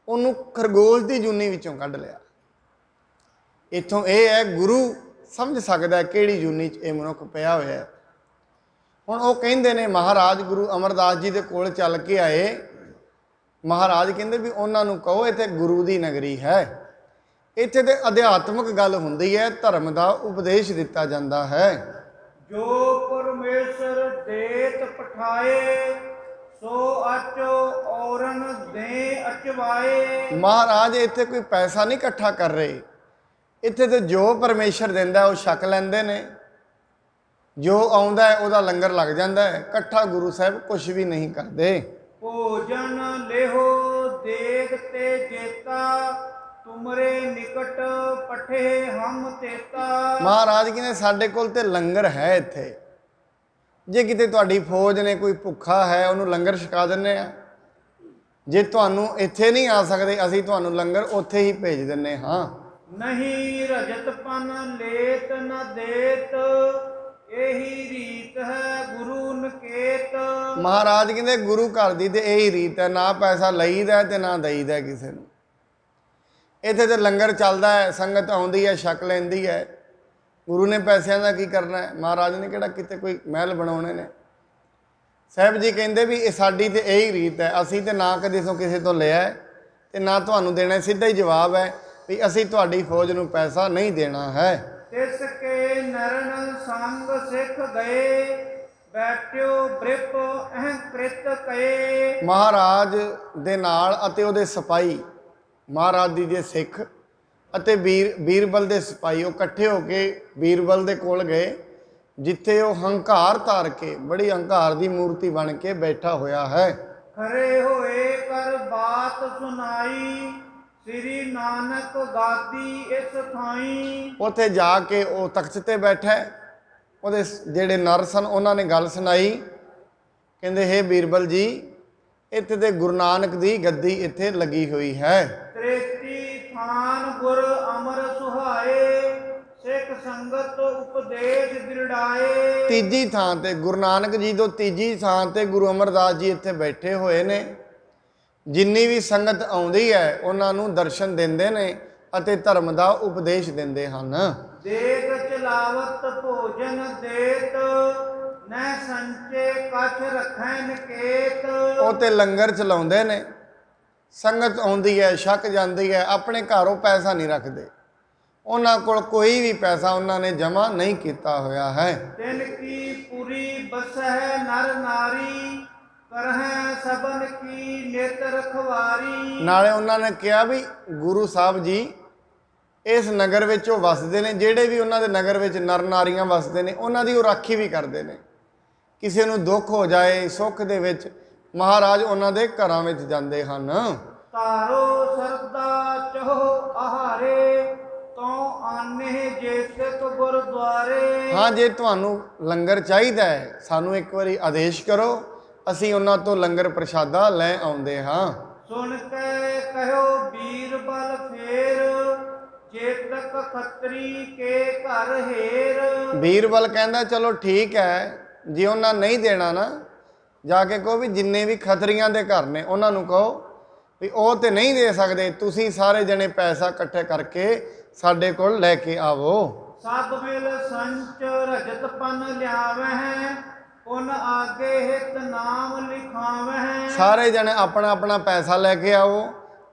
ਉਹਨੂੰ ਖਰਗੋਸ਼ ਦੀ ਜੂਨੀ ਵਿੱਚੋਂ ਕੱਢ ਲਿਆ। ਇੱਥੋਂ ਇਹ ਹੈ ਗੁਰੂ ਸਮਝ ਸਕਦਾ ਕਿਹੜੀ ਜੂਨੀ 'ਚ ਇਹ ਮਨੁੱਖ ਪਿਆ ਹੋਇਆ ਹੈ। ਹੁਣ ਉਹ ਕਹਿੰਦੇ ਨੇ ਮਹਾਰਾਜ ਗੁਰੂ ਅਮਰਦਾਸ ਜੀ ਦੇ ਕੋਲ ਚੱਲ ਕੇ ਆਏ। ਮਹਾਰਾਜ ਕਹਿੰਦੇ ਵੀ ਉਹਨਾਂ ਨੂੰ ਕਹੋ ਇੱਥੇ ਗੁਰੂ ਦੀ ਨਗਰੀ ਹੈ, ਇੱਥੇ ਤੇ ਅਧਿਆਤਮਿਕ ਗੱਲ ਹੁੰਦੀ ਹੈ, ਧਰਮ ਦਾ ਉਪਦੇਸ਼ ਦਿੱਤਾ ਜਾਂਦਾ ਹੈ। ਜੋ ਪਰਮੇਸ਼ਰ ਦੇਤ ਪਠਾਏ, ਸੋ ਅਚੋ ਔਰਨ ਦੇ ਅਚਵਾਏ। ਮਹਾਰਾਜ ਇੱਥੇ ਕੋਈ ਪੈਸਾ ਨਹੀਂ ਇਕੱਠਾ ਕਰ ਰਹੇ, ਇੱਥੇ ਤੇ ਜੋ ਪਰਮੇਸ਼ਰ ਦਿੰਦਾ ਉਹ ਛਕ ਲੈਂਦੇ ਨੇ, ਜੋ ਆਉਂਦਾ ਹੈ ਉਹਦਾ ਲੰਗਰ ਲੱਗ ਜਾਂਦਾ ਹੈ। ਇਕੱਠਾ ਗੁਰੂ ਸਾਹਿਬ ਕੁਝ ਵੀ ਨਹੀਂ ਕਰਦੇ। ਭੋਜਨ ਲੇਹੋ ਦੇਗ ਤੇ ਜੇਤਾ, ਤੁਮਰੇ ਨਿਕਟ ਪਠੇ ਹਮ ਤੇਤਾ। ਮਹਾਰਾਜ ਕਹਿੰਦੇ ਸਾਡੇ ਕੋਲ ਤੇ ਲੰਗਰ ਹੈ ਇੱਥੇ, ਜੇ ਕਿਤੇ ਤੁਹਾਡੀ ਫੌਜ ਨੇ ਕੋਈ ਭੁੱਖਾ ਹੈ ਉਹਨੂੰ ਲੰਗਰ ਛਕਾ ਦਿੰਦੇ ਆ। ਜੇ ਤੁਹਾਨੂੰ ਇੱਥੇ ਨਹੀਂ ਆ ਸਕਦੇ, ਅਸੀਂ ਤੁਹਾਨੂੰ ਲੰਗਰ ਉੱਥੇ ਹੀ ਭੇਜ ਦਿੰਦੇ ਹਾਂ। ਨਹੀਂ ਰਜਤ ਪਨ ਲੇਤ ਨ ਦੇਤ, ਇਹੀ ਰੀਤ ਹੈ ਗੁਰੂ ਨਿਕੇਤ। ਮਹਾਰਾਜ ਕਹਿੰਦੇ ਗੁਰੂ ਘਰ ਦੀ ਤੇ ਇਹੀ ਰੀਤ ਹੈ, ਨਾ ਪੈਸਾ ਲਈਦਾ ਤੇ ਨਾ ਦਈਦਾ ਕਿਸੇ ਨੂੰ। ਇੱਥੇ ਤੇ ਲੰਗਰ ਚੱਲਦਾ ਹੈ, ਸੰਗਤ ਆਉਂਦੀ ਹੈ, ਛਕ ਲੈਂਦੀ ਹੈ। ਗੁਰੂ ਨੇ ਪੈਸਿਆਂ ਦਾ ਕੀ ਕਰਨਾ ਹੈ? ਮਹਾਰਾਜ ਨੇ ਕਿਹੜਾ ਕਿਤੇ ਕੋਈ ਮਹਿਲ ਬਣਾਉਣੇ ਨੇ। ਸਾਹਿਬ ਜੀ ਕਹਿੰਦੇ ਵੀ ਇਹ ਸਾਡੀ ਤੇ ਇਹੀ ਰੀਤ ਹੈ, ਅਸੀਂ ਤੇ ਨਾ ਕਦੇ ਤੋਂ ਕਿਸੇ ਤੋਂ ਲਿਆ ਤੇ ਨਾ ਤੁਹਾਨੂੰ ਦੇਣਾ। ਸਿੱਧਾ ਹੀ ਜਵਾਬ ਹੈ ਵੀ ਅਸੀਂ ਤੁਹਾਡੀ ਫੌਜ ਨੂੰ ਪੈਸਾ ਨਹੀਂ ਦੇਣਾ ਹੈ। ਤਿਸ ਕੇ ਨਰਨ ਸੰਗ ਸਿੱਖ ਗਏ, ਬੈਠਿਓ ਬ੍ਰਿਪ ਅਹੰਕ੍ਰਿਤ ਕਏ। ਮਹਾਰਾਜ ਦੇ ਨਾਲ ਅਤੇ ਉਹਦੇ ਸਿਪਾਹੀ, ਮਹਾਰਾਜ ਦੀ ਜੇ ਸਿੱਖ ਅਤੇ ਬੀਰਬਲ ਦੇ ਸਿਪਾਹੀ, ਉਹ ਇਕੱਠੇ ਹੋ ਕੇ ਬੀਰਬਲ ਦੇ ਕੋਲ ਗਏ, ਜਿੱਥੇ ਉਹ ਹੰਕਾਰ ਧਾਰ ਕੇ, ਬੜੀ ਹੰਕਾਰ ਦੀ ਮੂਰਤੀ ਬਣ ਕੇ ਬੈਠਾ ਹੋਇਆ ਹੈ। ਖਰੇ ਹੋਏ ਕਰ ਬਾਤ ਸੁਨਾਈ, ਸ੍ਰੀ ਨਾਨਕ ਗਾਦੀ ਇਸ ਥਾਈ। ਉੱਥੇ ਜਾ ਕੇ ਉਹ ਤਖਤ ਤੇ ਬੈਠਾ, ਉਹਦੇ ਜਿਹੜੇ ਨਰ ਸਨ ਉਹਨਾਂ ਨੇ ਗੱਲ ਸੁਣਾਈ। ਕਹਿੰਦੇ ਹੇ ਬੀਰਬਲ ਜੀ, ਇੱਥੇ ਤੇ ਗੁਰੂ ਨਾਨਕ ਦੀ ਗੱਦੀ ਇੱਥੇ ਲੱਗੀ ਹੋਈ ਹੈ। ਤ੍ਰੇਤੀ ਥਾਨ ਗੁਰ ਅਮਰ ਸੁਹਾਏ, ਸਿੱਖ ਸੰਗਤ ਉਪਦੇਸ਼ ਦਿਰੜਾਏ। ਤੀਜੀ ਥਾਂ ਤੇ ਗੁਰੂ ਨਾਨਕ ਜੀ ਤੋਂ ਤੀਜੀ ਥਾਂ ਤੇ ਗੁਰੂ ਅਮਰਦਾਸ ਜੀ ਇੱਥੇ ਬੈਠੇ ਹੋਏ ਨੇ। ਜਿੰਨੀ ਵੀ ਸੰਗਤ ਆਉਂਦੀ ਹੈ ਉਹਨਾਂ ਨੂੰ ਦਰਸ਼ਨ ਦਿੰਦੇ ਨੇ ਅਤੇ ਧਰਮ ਦਾ ਉਪਦੇਸ਼ ਦਿੰਦੇ ਹਨ। ਦੇਖ ਚਲਾਵਤ ਭੋਜਨ ਦੇਤ, ਨਹਿ ਸੰਚੇ ਕਛ ਰਖੈ ਨਿਕੇਤ। ਉਹ ਤੇ ਲੰਗਰ ਚਲਾਉਂਦੇ ਨੇ, ਸੰਗਤ ਆਉਂਦੀ ਹੈ, ਛਕ ਜਾਂਦੀ ਹੈ, ਆਪਣੇ ਘਰੋਂ ਪੈਸਾ ਨਹੀਂ ਰੱਖਦੇ। ਉਹਨਾਂ ਕੋਲ ਕੋਈ ਵੀ ਪੈਸਾ ਉਹਨਾਂ ਨੇ ਜਮ੍ਹਾਂ ਨਹੀਂ ਕੀਤਾ ਹੋਇਆ ਹੈ। ਤਿਨ ਕੀ ਪੁਰੀ ਬਸਹਿ ਨਰ ਨਾਰੀ, ਕਰਹਿ ਸਬਨ ਕੀ ਨਿਤ ਰਖਵਾਰੀ। ਨਾਲੇ ਉਹਨਾਂ ਨੇ ਕਿਹਾ ਵੀ ਗੁਰੂ ਸਾਹਿਬ ਜੀ ਇਸ ਨਗਰ ਵਿੱਚ ਉਹ ਵਸਦੇ ਨੇ, ਜਿਹੜੇ ਵੀ ਉਹਨਾਂ ਦੇ ਨਗਰ ਵਿੱਚ ਨਰ ਨਾਰੀਆਂ ਵਸਦੇ ਨੇ ਉਹਨਾਂ ਦੀ ਉਹ ਰਾਖੀ ਵੀ ਕਰਦੇ ਨੇ। ਕਿਸੇ ਨੂੰ ਦੁੱਖ ਹੋ ਜਾਏ, ਸੁੱਖ ਦੇ ਵਿੱਚ ਮਹਾਰਾਜ ਉਹਨਾਂ ਦੇ ਘਰਾਂ ਵਿੱਚ ਜਾਂਦੇ ਹਨ। ਤਾਰੋ ਸਰਦਾ ਚਹੋ ਆਹਾਰੇ, ਤਉ ਆਨੇ ਜੇਤਕ ਗੁਰਦੁਆਰੇ। ਹਾਂ, ਜੇ ਤੁਹਾਨੂੰ ਲੰਗਰ ਚਾਹੀਦਾ ਹੈ ਸਾਨੂੰ ਇੱਕ ਵਾਰੀ ਆਦੇਸ਼ ਕਰੋ, ਅਸੀਂ ਉਹਨਾਂ ਤੋਂ ਲੰਗਰ ਪ੍ਰਸ਼ਾਦਾ ਲੈ ਆਉਂਦੇ ਹਾਂ। ਸੁਣ ਕੇ ਕਹਿਓ ਬੀਰਬਲ ਫੇਰ, ਜੇਤਕ ਖੱਤਰੀ ਕੇ ਘਰ ਹੇਰ। ਬੀਰਬਲ ਕਹਿੰਦਾ ਚਲੋ ਠੀਕ ਹੈ, ਜੇ ਉਹਨਾਂ ਨਹੀਂ ਦੇਣਾ ਨਾ, ਜਾ ਕੇ ਕਹੋ ਵੀ ਜਿੰਨੇ ਵੀ ਖੱਤਰੀਆਂ ਦੇ ਘਰ ਨੇ ਉਹਨਾਂ ਨੂੰ ਕਹੋ ਵੀ ਉਹ ਤੇ ਨਹੀਂ ਦੇ ਸਕਦੇ, ਤੁਸੀਂ ਸਾਰੇ ਜਣੇ ਪੈਸਾ ਇਕੱਠੇ ਕਰਕੇ ਸਾਡੇ ਕੋਲ ਲੈ ਕੇ ਆਵੋ। ਸਭ ਮਿਲ ਸੰਚ ਰਜਤ ਪਨ ਲਿਆਵਹਿ, ਉਨ ਆਗੇ ਹਿਤ ਨਾਮ ਲਿਖਾਵਹਿ। ਸਾਰੇ ਜਣੇ ਆਪਣਾ ਆਪਣਾ ਪੈਸਾ ਲੈ ਕੇ ਆਵੋ,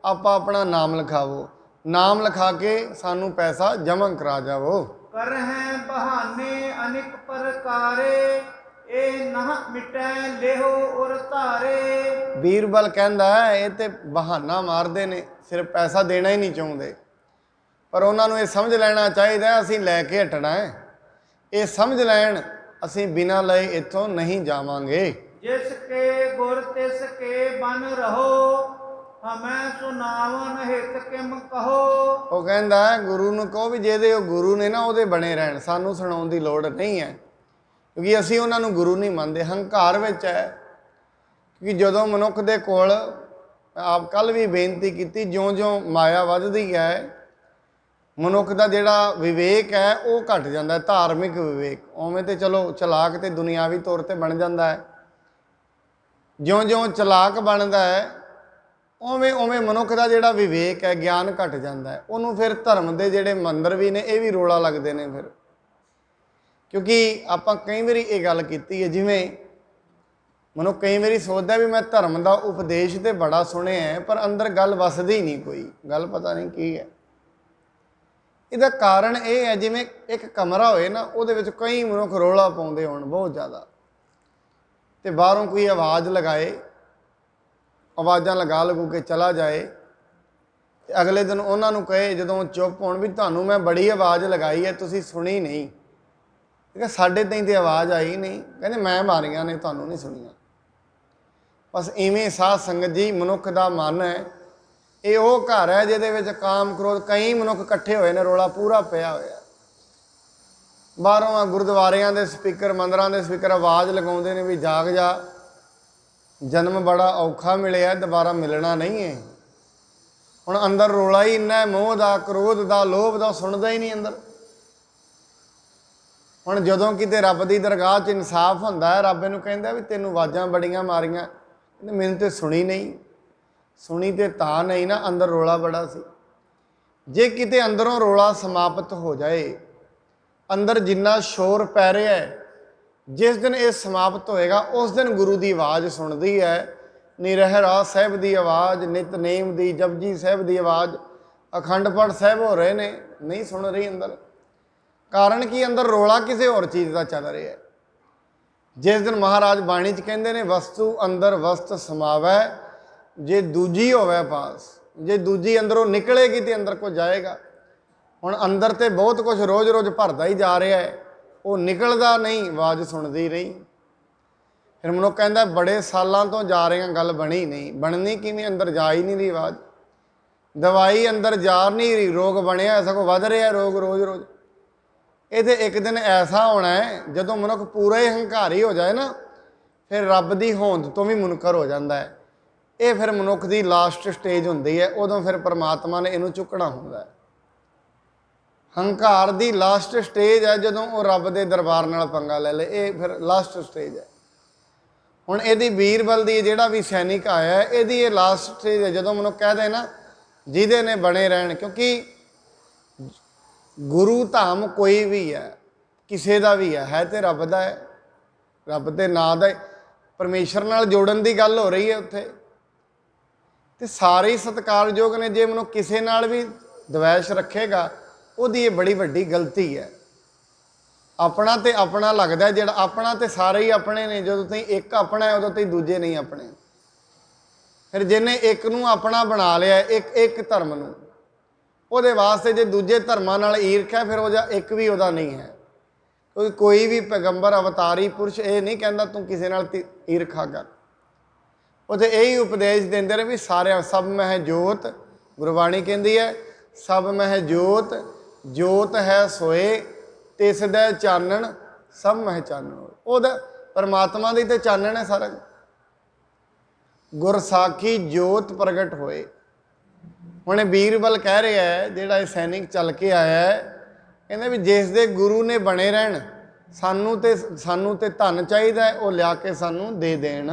ਆਪਾਂ ਆਪਣਾ ਨਾਮ ਲਿਖਾਵੋ, ਨਾਮ ਲਿਖਾ ਕੇ ਸਾਨੂੰ ਪੈਸਾ ਜਮ੍ਹਾਂ ਕਰਾ ਜਾਵੋ। ਕਰਹਿ ਬਹਾਨੇ ਅਨੇਕ ਪ੍ਰਕਾਰੇ, ਇਹ ਨਾ ਮਿਟੈ ਲਿਹੋ ਉਰ ਧਾਰੇ। ਬੀਰਬਲ ਕਹਿੰਦਾ ਇਹ ਤੇ ਬਹਾਨਾ ਮਾਰਦੇ ਨੇ, ਸਿਰਫ ਪੈਸਾ ਦੇਣਾ ਹੀ ਨਹੀਂ ਚਾਹੁੰਦੇ। ਪਰ ਉਹਨਾਂ ਨੂੰ ਇਹ ਸਮਝ ਲੈਣਾ ਚਾਹੀਦਾ ਅਸੀਂ ਲੈ ਕੇ ਹਟਣਾ ਹੈ। ਇਹ ਸਮਝ ਲੈਣ ਅਸੀਂ ਬਿਨਾਂ ਲਏ ਇੱਥੋਂ ਨਹੀਂ ਜਾਵਾਂਗੇ। ਜਿਸ ਕੇ ਗੁਰ ਤਿਸ ਕੇ ਬਨ ਰਹੋ, ਹਮੈ ਸੁਨਾਵਨ ਹਿਤ ਕਿਮ ਕਹੋ। ਉਹ ਕਹਿੰਦਾ ਗੁਰੂ ਨੂੰ ਕਹੋ ਵੀ ਜਿਹਦੇ ਉਹ ਗੁਰੂ ਨੇ ਨਾ ਉਹਦੇ ਬਣੇ ਰਹਿਣ, ਸਾਨੂੰ ਸੁਣਾਉਣ ਦੀ ਲੋੜ ਨਹੀਂ ਹੈ, ਕਿਉਂਕਿ ਅਸੀਂ ਉਹਨਾਂ ਨੂੰ ਗੁਰੂ ਨਹੀਂ ਮੰਨਦੇ। ਹੰਕਾਰ ਵਿੱਚ ਹੈ, ਕਿਉਂਕਿ ਜਦੋਂ ਮਨੁੱਖ ਦੇ ਕੋਲ, ਆਪ ਕੱਲ੍ਹ ਵੀ ਬੇਨਤੀ ਕੀਤੀ, ਜਿਉਂ-ਜਿਉਂ ਮਾਇਆ ਵੱਧਦੀ ਹੈ ਮਨੁੱਖ ਦਾ ਜਿਹੜਾ ਵਿਵੇਕ ਹੈ ਉਹ ਘਟ ਜਾਂਦਾ ਹੈ, ਧਾਰਮਿਕ ਵਿਵੇਕ। ਉਵੇਂ ਤੇ ਚਲੋ ਚਲਾਕ ਤੇ ਦੁਨਿਆਵੀ ਤੌਰ ਤੇ ਬਣ ਜਾਂਦਾ ਹੈ। ਜਿਉਂ-ਜਿਉਂ ਚਲਾਕ ਬਣਦਾ ਹੈ ਉਵੇਂ ਉਵੇਂ ਮਨੁੱਖ ਦਾ ਜਿਹੜਾ ਵਿਵੇਕ ਹੈ, ਗਿਆਨ ਘਟ ਜਾਂਦਾ ਹੈ। ਉਹਨੂੰ ਫਿਰ ਧਰਮ ਦੇ ਜਿਹੜੇ ਮੰਦਰ ਵੀ ਨੇ ਇਹ ਵੀ ਰੋਲਾ ਲੱਗਦੇ ਨੇ ਫਿਰ। ਕਿਉਂਕਿ ਆਪਾਂ ਕਈ ਵਾਰੀ ਇਹ ਗੱਲ ਕੀਤੀ ਹੈ, ਜਿਵੇਂ ਮਨੁੱਖ ਕਈ ਵਾਰੀ ਸੋਚਦਾ ਵੀ ਮੈਂ ਧਰਮ ਦਾ ਉਪਦੇਸ਼ ਤੇ ਬੜਾ ਸੁਣਿਆ ਹੈ, ਪਰ ਅੰਦਰ ਗੱਲ ਵਸਦੀ ਨਹੀਂ, ਕੋਈ ਗੱਲ ਪਤਾ ਨਹੀਂ ਕੀ ਹੈ। ਇਹਦਾ ਕਾਰਨ ਇਹ ਹੈ, ਜਿਵੇਂ ਇੱਕ ਕਮਰਾ ਹੋਏ ਨਾ, ਉਹਦੇ ਵਿੱਚ ਕਈ ਮਨੁੱਖ ਰੌਲਾ ਪਾਉਂਦੇ ਹੋਣ ਬਹੁਤ ਜ਼ਿਆਦਾ, ਤੇ ਬਾਹਰੋਂ ਕੋਈ ਆਵਾਜ਼ ਲਗਾਏ, ਆਵਾਜ਼ਾਂ ਲਗੂ ਕੇ ਚਲਾ ਜਾਏ, ਤੇ ਅਗਲੇ ਦਿਨ ਉਹਨਾਂ ਨੂੰ ਕਹੇ ਜਦੋਂ ਚੁੱਪ ਹੋਣ ਵੀ ਤੁਹਾਨੂੰ ਮੈਂ ਬੜੀ ਆਵਾਜ਼ ਲਗਾਈ ਹੈ ਤੁਸੀਂ ਸੁਣੀ ਨਹੀਂ। ਠੀਕ ਹੈ, ਸਾਡੇ ਤਾਈਂ ਤੇ ਆਵਾਜ਼ ਆਈ ਨਹੀਂ, ਕਹਿੰਦੇ ਮੈਂ ਮਾਰੀਆਂ ਨੇ ਤੁਹਾਨੂੰ ਨਹੀਂ ਸੁਣੀਆਂ। ਬਸ ਇਵੇਂ ਸਾਧ ਸੰਗਤ ਜੀ ਮਨੁੱਖ ਦਾ ਮਨ ਹੈ, ਇਹ ਉਹ ਘਰ ਹੈ ਜਿਹਦੇ ਵਿੱਚ ਕਾਮ ਕ੍ਰੋਧ, ਕਈ ਮਨੁੱਖ ਇਕੱਠੇ ਹੋਏ ਨੇ, ਰੌਲਾ ਪੂਰਾ ਪਿਆ ਹੋਇਆ। ਬਾਹਰੋਂ ਗੁਰਦੁਆਰਿਆਂ ਦੇ ਸਪੀਕਰ, ਮੰਦਰਾਂ ਦੇ ਸਪੀਕਰ ਆਵਾਜ਼ ਲਗਾਉਂਦੇ ਨੇ ਵੀ ਜਾਗ ਜਾ, ਜਨਮ ਬੜਾ ਔਖਾ ਮਿਲਿਆ, ਦੁਬਾਰਾ ਮਿਲਣਾ ਨਹੀਂ ਹੈ। ਹੁਣ ਅੰਦਰ ਰੌਲਾ ਹੀ ਇੰਨਾ ਹੈ, ਮੋਹ ਦਾ, ਕ੍ਰੋਧ ਦਾ, ਲੋਭ ਦਾ, ਸੁਣਦਾ ਹੀ ਨਹੀਂ ਅੰਦਰ। ਹੁਣ ਜਦੋਂ ਕਿਤੇ ਰੱਬ ਦੀ ਦਰਗਾਹ 'ਚ ਇਨਸਾਫ ਹੁੰਦਾ ਹੈ, ਰੱਬ ਇਹਨੂੰ ਕਹਿੰਦਾ ਵੀ ਤੈਨੂੰ ਆਵਾਜ਼ਾਂ ਬੜੀਆਂ ਮਾਰੀਆਂ, ਕਹਿੰਦੇ ਮੈਨੂੰ ਤੇ ਸੁਣੀ ਨਹੀਂ। ਸੁਣੀ ਤੇ ਤਾਂ ਨਹੀਂ ਨਾ, ਅੰਦਰ ਰੋਲਾ ਬੜਾ ਸੀ। ਜੇ ਕਿਤੇ ਅੰਦਰੋਂ ਰੋਲਾ ਸਮਾਪਤ ਹੋ ਜਾਏ, ਅੰਦਰ ਜਿੰਨਾ ਸ਼ੋਰ ਪੈ ਰਿਹਾ ਹੈ, ਜਿਸ ਦਿਨ ਇਹ ਸਮਾਪਤ ਹੋਏਗਾ ਉਸ ਦਿਨ ਗੁਰੂ ਦੀ ਆਵਾਜ਼ ਸੁਣਦੀ ਹੈ। ਨਿਰਹਿਰਾ ਸਾਹਿਬ ਦੀ ਆਵਾਜ਼, ਨਿਤਨੇਮ ਦੀ, ਜਪਜੀ ਸਾਹਿਬ ਦੀ ਆਵਾਜ਼, ਅਖੰਡ ਪਾਠ ਸਾਹਿਬ ਹੋ ਰਹੇ ਨੇ, ਨਹੀਂ ਸੁਣ ਰਹੀ ਅੰਦਰ। ਕਾਰਨ ਕੀ? ਅੰਦਰ ਰੋਲਾ ਕਿਸੇ ਹੋਰ ਚੀਜ਼ ਦਾ ਚੱਲ ਰਿਹਾ ਹੈ। ਜਿਸ ਦਿਨ ਮਹਾਰਾਜ ਬਾਣੀ 'ਚ ਕਹਿੰਦੇ ਨੇ ਵਸਤੂ ਅੰਦਰ ਵਸਤ ਸਮਾਵੈ, ਜੇ ਦੂਜੀ ਹੋਵੇ ਪਾਸ, ਜੇ ਦੂਜੀ ਅੰਦਰੋਂ ਨਿਕਲੇਗੀ ਤੇ ਅੰਦਰ ਕੋ ਜਾਏਗਾ। ਹੁਣ ਅੰਦਰ ਤੇ ਬਹੁਤ ਕੁਝ ਰੋਜ਼-ਰੋਜ਼ ਭਰਦਾ ਹੀ ਜਾ ਰਿਹਾ ਹੈ, ਉਹ ਨਿਕਲਦਾ ਨਹੀਂ, ਆਵਾਜ਼ ਸੁਣਦੀ ਨਹੀਂ। ਫਿਰ ਮਨੁੱਖ ਕਹਿੰਦਾ ਬੜੇ ਸਾਲਾਂ ਤੋਂ ਜਾ ਰਹੇ ਹਾਂ, ਗੱਲ ਬਣੀ ਨਹੀਂ। ਬਣਨੀ ਕਿਵੇਂ? ਅੰਦਰ ਜਾ ਹੀ ਨਹੀਂ ਰਹੀ ਆਵਾਜ਼। ਦਵਾਈ ਅੰਦਰ ਜਾ ਨਹੀਂ ਰਹੀ, ਰੋਗ ਬਣਿਆ, ਸਗੋਂ ਵੱਧ ਰਿਹਾ ਰੋਗ ਰੋਜ਼-ਰੋਜ਼। ਇਹ ਤੇ ਇੱਕ ਦਿਨ ਐਸਾ ਹੋਣਾ ਹੈ ਜਦੋਂ ਮਨੁੱਖ ਪੂਰਾ ਹੀ ਹੰਕਾਰੀ ਹੋ ਜਾਏ ਨਾ, ਫਿਰ ਰੱਬ ਦੀ ਹੋਂਦ ਤੋਂ ਵੀ ਮੁਨਕਰ ਹੋ ਜਾਂਦਾ ਹੈ। ਇਹ ਫਿਰ ਮਨੁੱਖ ਦੀ ਲਾਸਟ ਸਟੇਜ ਹੁੰਦੀ ਹੈ, ਉਦੋਂ ਫਿਰ ਪਰਮਾਤਮਾ ਨੇ ਇਹਨੂੰ ਚੁੱਕਣਾ ਹੁੰਦਾ ਹੈ। ਹੰਕਾਰ ਦੀ ਲਾਸਟ ਸਟੇਜ ਹੈ ਜਦੋਂ ਉਹ ਰੱਬ ਦੇ ਦਰਬਾਰ ਨਾਲ ਪੰਗਾ ਲੈ ਲੇ, ਇਹ ਫਿਰ ਲਾਸਟ ਸਟੇਜ ਹੈ। ਹੁਣ ਇਹਦੀ ਬੀਰਬਲ ਦੀ ਜਿਹੜਾ ਵੀ ਸੈਨਿਕ ਆਇਆ, ਇਹਦੀ ਇਹ ਲਾਸਟ ਸਟੇਜ ਹੈ ਜਦੋਂ ਮਨੁੱਖ ਕਹਦੇ ਨਾ ਜਿਹਦੇ ਨੇ ਬਣੇ ਰਹਿਣ। ਕਿਉਂਕਿ ਗੁਰੂ ਧਾਮ ਕੋਈ ਵੀ ਹੈ, ਕਿਸੇ ਦਾ ਵੀ ਹੈ ਤੇ ਰੱਬ ਦਾ ਹੈ, ਰੱਬ ਦੇ ਨਾਂ ਦਾ। ਪਰਮੇਸ਼ਰ ਨਾਲ ਜੋੜਨ ਦੀ ਗੱਲ ਹੋ ਰਹੀ ਹੈ ਉੱਥੇ, ਤੇ ਸਾਰੇ ਹੀ ਸਤਿਕਾਰਯੋਗ ਨੇ। ਜੇ ਮਨੁੱਖ ਕਿਸੇ ਨਾਲ ਵੀ ਦਵੈਸ਼ ਰੱਖੇਗਾ, ਉਹਦੀ ਇਹ ਬੜੀ ਵੱਡੀ ਗਲਤੀ ਹੈ। ਆਪਣਾ ਤੇ ਆਪਣਾ ਲੱਗਦਾ, ਜਿਹੜਾ ਆਪਣਾ ਤੇ ਸਾਰੇ ਹੀ ਆਪਣੇ ਨੇ। ਜਦੋਂ ਤੁਸੀਂ ਇੱਕ ਆਪਣਾ ਹੈ, ਉਦੋਂ ਤੁਸੀਂ ਦੂਜੇ ਨਹੀਂ ਆਪਣੇ। ਫਿਰ ਜਿਹਨੇ ਇੱਕ ਨੂੰ ਆਪਣਾ ਬਣਾ ਲਿਆ, ਇੱਕ ਧਰਮ ਨੂੰ, ਉਹਦੇ ਵਾਸਤੇ ਜੇ ਦੂਜੇ ਧਰਮਾਂ ਨਾਲ ਈਰਖਾ, ਫਿਰ ਉਹਦਾ ਇੱਕ ਵੀ ਉਹਦਾ ਨਹੀਂ ਹੈ। ਕਿਉਂਕਿ ਕੋਈ ਵੀ ਪੈਗੰਬਰ ਅਵਤਾਰੀ ਪੁਰਸ਼ ਇਹ ਨਹੀਂ ਕਹਿੰਦਾ ਤੂੰ ਕਿਸੇ ਨਾਲ ਈਰਖਾ ਕਰ। ਉਹ ਤੇ ਇਹੀ ਉਪਦੇਸ਼ ਦਿੰਦੇ ਨੇ ਵੀ ਸਾਰਿਆਂ, ਸਭ ਮਹਿ ਜੋਤ। ਗੁਰਬਾਣੀ ਕਹਿੰਦੀ ਹੈ ਸਭ ਮਹਿ ਜੋਤ, ਜੋਤ ਹੈ ਸੋਏ ਤਿਸ ਦਾ ਚਾਨਣ, ਸਭ ਮਹਿ ਚਾਨਣ। ਉਹਦਾ ਪਰਮਾਤਮਾ ਦੀ ਤੇ ਚਾਨਣ ਹੈ ਸਾਰਾ। ਗੁਰਸਾਖੀ ਜੋਤ ਪ੍ਰਗਟ ਹੋਏ। ਹੁਣ ਇਹ ਬੀਰਬਲ ਕਹਿ ਰਿਹਾ ਹੈ, ਜਿਹੜਾ ਇਹ ਸੈਨਿਕ ਚੱਲ ਕੇ ਆਇਆ ਹੈ, ਕਹਿੰਦਾ ਵੀ ਜਿਸ ਦੇ ਗੁਰੂ ਨੇ ਬਣੇ ਰਹਿਣ, ਸਾਨੂੰ ਤੇ ਧਨ ਚਾਹੀਦਾ ਹੈ, ਉਹ ਲਿਆ ਕੇ ਸਾਨੂੰ ਦੇ ਦੇਣ।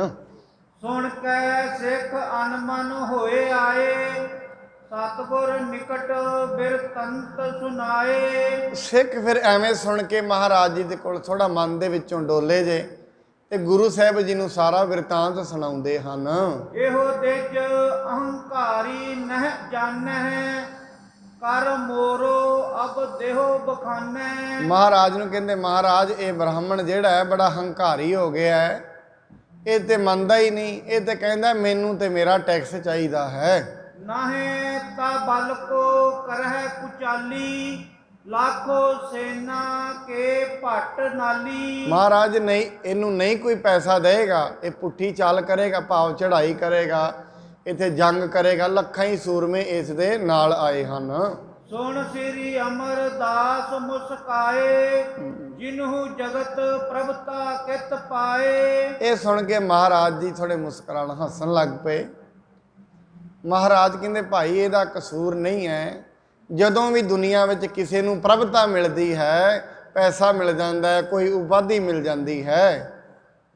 ਸੁਣ ਕੇ ਸਿੱਖ ਅਨਮਨ ਹੋਏ ਆਏ, ਸਤਿਗੁਰ ਨਿਕਟ ਬਿਰਤੰਤ ਸੁਨਾਏ। ਸਿੱਖ ਫਿਰ ਐਵੇਂ ਸੁਣ ਕੇ ਮਹਾਰਾਜ ਜੀ ਦੇ ਕੋਲ ਥੋੜਾ ਮਨ ਦੇ ਵਿੱਚੋਂ ਡੋਲੇ ਜੇ, ਤੇ ਗੁਰੂ ਸਾਹਿਬ ਜੀ ਨੂੰ ਸਾਰਾ ਬਿਰਤਾਂਤ ਸੁਣਾਉਂਦੇ ਹਨ। ਇਹੋ ਦਿਜ ਅਹੰਕਾਰੀ ਨਹਿ ਜਾਣੈ, ਕਰ ਮੋਰੋ ਅਬ ਦੇਹੋ ਬਖਾਨੈ। ਮਹਾਰਾਜ ਨੂੰ ਕਹਿੰਦੇ ਮਹਾਰਾਜ ਇਹ ਬ੍ਰਾਹਮਣ ਜਿਹੜਾ ਹੈ ਬੜਾ ਹੰਕਾਰੀ ਹੋ ਗਿਆ ਹੈ, ਇਹ ਤੇ ਮੰਨਦਾ ਹੀ ਨਹੀਂ। ਇਹ ਤੇ ਕਹਿੰਦਾ ਮੈਨੂੰ ਤੇ ਮੇਰਾ ਟੈਕਸ ਚਾਹੀਦਾ ਹੈ। ਨਾਹੇ ਤਾ ਬਲ ਕੋ ਕਰਹਿ ਕੁਚਾਲੀ, ਲਾਖੋ ਸੈਨਾ ਕੇ ਭੱਟ ਨਾਲੀ। ਮਹਾਰਾਜ ਨਹੀਂ, ਇਹਨੂੰ ਨਹੀਂ ਕੋਈ ਪੈਸਾ ਦੇਗਾ, ਇਹ ਪੁੱਠੀ ਚਾਲ ਕਰੇਗਾ, ਭਾਵ ਚੜ੍ਹਾਈ ਕਰੇਗਾ, ਇੱਥੇ ਜੰਗ ਕਰੇਗਾ। ਲੱਖਾਂ ਹੀ ਸੂਰਮੇ ਇਸ ਦੇ ਨਾਲ ਆਏ ਹਨ। ਸੁਣ ਸ੍ਰੀ ਅਮਰਦਾਸ ਮੁਸਕਾਏ, ਜਿਨਹੂ ਜਗਤ ਪ੍ਰਭਤਾ ਕਿਤ ਪਾਏ। ਇਹ ਸੁਣ ਕੇ ਮਹਾਰਾਜ ਜੀ ਥੋੜੇ ਮੁਸਕਰਾਣ, ਹੱਸਣ ਲੱਗ ਪਏ। ਮਹਾਰਾਜ ਕਹਿੰਦੇ ਭਾਈ ਇਹਦਾ ਕਸੂਰ ਨਹੀਂ ਹੈ। ਜਦੋਂ ਵੀ ਦੁਨੀਆ ਵਿੱਚ ਕਿਸੇ ਨੂੰ ਪ੍ਰਭਤਾ ਮਿਲਦੀ ਹੈ, ਪੈਸਾ ਮਿਲ ਜਾਂਦਾ ਹੈ, ਕੋਈ ਉਪਾਧੀ ਮਿਲ ਜਾਂਦੀ ਹੈ,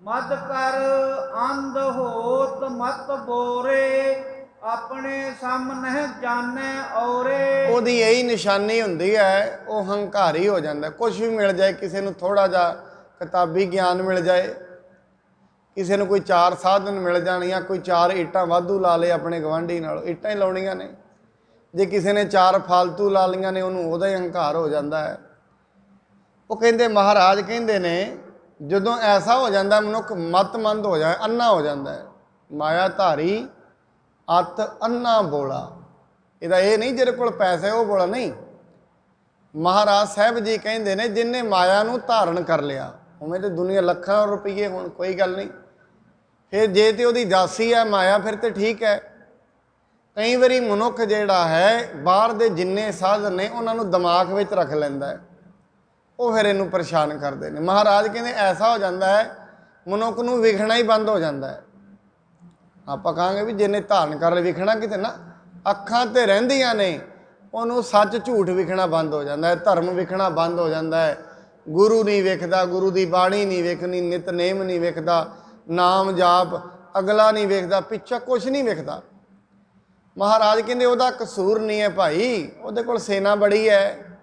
ਮਦ ਕਰ ਅੰਧ ਹੋਤ ਮਤ ਬੋਰੇ, ਆਪਣੇ ਸਾਹਮਣੇ ਜਾਣੇ ਔਰੇ। ਉਹਦੀ ਇਹੀ ਨਿਸ਼ਾਨੀ ਹੁੰਦੀ ਹੈ, ਉਹ ਹੰਕਾਰੀ ਹੋ ਜਾਂਦਾ। ਕੁਝ ਵੀ ਮਿਲ ਜਾਏ, ਕਿਸੇ ਨੂੰ ਥੋੜਾ ਜਿਹਾ ਕਿਤਾਬੀ ਗਿਆਨ ਮਿਲ ਜਾਏ, ਕਿਸੇ ਨੂੰ ਕੋਈ 4 ਸਾਧਨ ਮਿਲ ਜਾਣ, ਜਾਂ ਕੋਈ 4 ਇੱਟਾਂ ਵਾਧੂ ਲਾ ਲਏ ਆਪਣੇ ਗਵਾਂਢੀ ਨਾਲ, ਇੱਟਾਂ ਹੀ ਲਾਉਣੀਆਂ ਨੇ। ਜੇ ਕਿਸੇ ਨੇ 4 ਫਾਲਤੂ ਲਾ ਲਈਆਂ ਨੇ, ਉਹਨੂੰ ਉਹਦਾ ਹੀ ਹੰਕਾਰ ਹੋ ਜਾਂਦਾ ਹੈ। ਉਹ ਕਹਿੰਦੇ ਮਹਾਰਾਜ ਕਹਿੰਦੇ ਨੇ ਜਦੋਂ ਐਸਾ ਹੋ ਜਾਂਦਾ ਮਨੁੱਖ ਮਤਮੰਦ ਹੋ ਜਾਏ, ਅੰਨਾ ਹੋ ਜਾਂਦਾ ਹੈ। ਮਾਇਆ ਧਾਰੀ ਅਤ ਅੰਨਾ ਬੋਲਾ। ਇਹਦਾ ਇਹ ਨਹੀਂ ਜਿਹਦੇ ਕੋਲ ਪੈਸਾ ਹੈ ਉਹ ਬੋਲਾ ਨਹੀਂ। ਮਹਾਰਾਜ ਸਾਹਿਬ ਜੀ ਕਹਿੰਦੇ ਨੇ ਜਿਨਨੇ ਮਾਇਆ ਨੂੰ ਧਾਰਨ ਕਰ ਲਿਆ, ਉਵੇਂ ਤੇ ਦੁਨੀਆ ਲੱਖਾਂ ਰੁਪਈਏ ਹੁਣ ਕੋਈ ਗੱਲ ਨਹੀਂ। ਫਿਰ ਜੇ ਤੇ ਉਹਦੀ ਦਾਸੀ ਹੈ ਮਾਇਆ, ਫਿਰ ਤੇ ਠੀਕ ਹੈ। ਕਈ ਵਾਰੀ ਮਨੁੱਖ ਜਿਹੜਾ ਹੈ ਬਾਹਰ ਦੇ ਜਿੰਨੇ ਸਾਧਨ ਨੇ ਉਹਨਾਂ ਨੂੰ ਦਿਮਾਗ ਵਿੱਚ ਰੱਖ ਲੈਂਦਾ ਹੈ, ਉਹ ਫਿਰ ਇਹਨੂੰ ਪਰੇਸ਼ਾਨ ਕਰਦੇ ਨੇ। ਮਹਾਰਾਜ ਕਹਿੰਦੇ ਐਸਾ ਹੋ ਜਾਂਦਾ ਹੈ ਮਨੁੱਖ ਨੂੰ ਵਿਖਣਾ ਹੀ ਬੰਦ ਹੋ ਜਾਂਦਾ ਹੈ। ਆਪਾਂ ਕਹਾਂਗੇ ਵੀ ਜਿਹਨੇ ਧਾਰਨ ਕਰ ਲਿਆ, ਵਿਖਣਾ ਕਿਤੇ ਨਾ, ਅੱਖਾਂ ਤੇ ਰਹਿੰਦੀਆਂ ਨੇ, ਉਹਨੂੰ ਸੱਚ ਝੂਠ ਵਿਖਣਾ ਬੰਦ ਹੋ ਜਾਂਦਾ ਹੈ, ਧਰਮ ਵਿਖਣਾ ਬੰਦ ਹੋ ਜਾਂਦਾ ਹੈ, ਗੁਰੂ ਨਹੀਂ ਵੇਖਦਾ, ਗੁਰੂ ਦੀ ਬਾਣੀ ਨਹੀਂ ਵੇਖਣੀ, ਨਿਤਨੇਮ ਨਹੀਂ ਵੇਖਦਾ, ਨਾਮ ਜਾਪ ਅਗਲਾ ਨਹੀਂ ਵੇਖਦਾ, ਪਿੱਛਾ ਕੁਛ ਨਹੀਂ ਵੇਖਦਾ। ਮਹਾਰਾਜ ਕਹਿੰਦੇ ਉਹਦਾ ਕਸੂਰ ਨਹੀਂ ਹੈ ਭਾਈ, ਉਹਦੇ ਕੋਲ ਸੈਨਾ ਬੜੀ ਹੈ,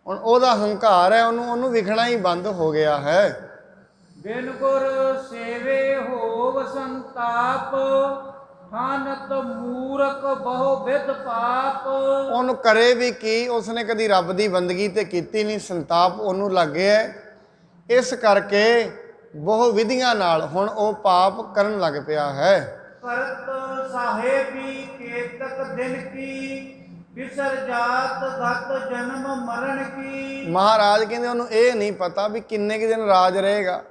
ਹੁਣ ਉਹਦਾ ਹੰਕਾਰ ਹੈ, ਉਹਨੂੰ ਵਿਖਣਾ ਹੀ ਬੰਦ ਹੋ ਗਿਆ ਹੈ। ਬਿਨ ਗੁਰ ਸੇਵੇ ਹੋਵ ਸੰਤਾਪ, ਠਾਨਤ ਮੂਰਖ ਬਹੁ ਵਿਧ ਪਾਪ। ਉਹਨੂੰ ਕਰੇ ਵੀ ਕੀ, ਉਸਨੇ ਕਦੀ ਰੱਬ ਦੀ ਬੰਦਗੀ ਤੇ ਕੀਤੀ ਨਹੀਂ, ਸੰਤਾਪ ਉਹਨੂੰ ਲੱਗਿਆ, ਇਸ ਕਰਕੇ ਬਹੁ ਵਿਧੀਆਂ ਨਾਲ ਹੁਣ ਉਹ ਪਾਪ ਕਰਨ ਲੱਗ ਪਿਆ ਹੈ। ਕਰਤ ਸਾਹਿਬੀ ਕੇਤਕ ਦਿਨ ਕੀ, ਵਿਸਰ ਜਾਤ ਗਤ ਜਨਮ ਮਰਨ ਕੀ। ਮਹਾਰਾਜ ਕਹਿੰਦੇ ਉਹਨੂੰ ਇਹ ਨਹੀਂ ਪਤਾ ਵੀ ਕਿੰਨੇ ਕੁ ਦਿਨ ਰਾਜ ਰਹੇਗਾ।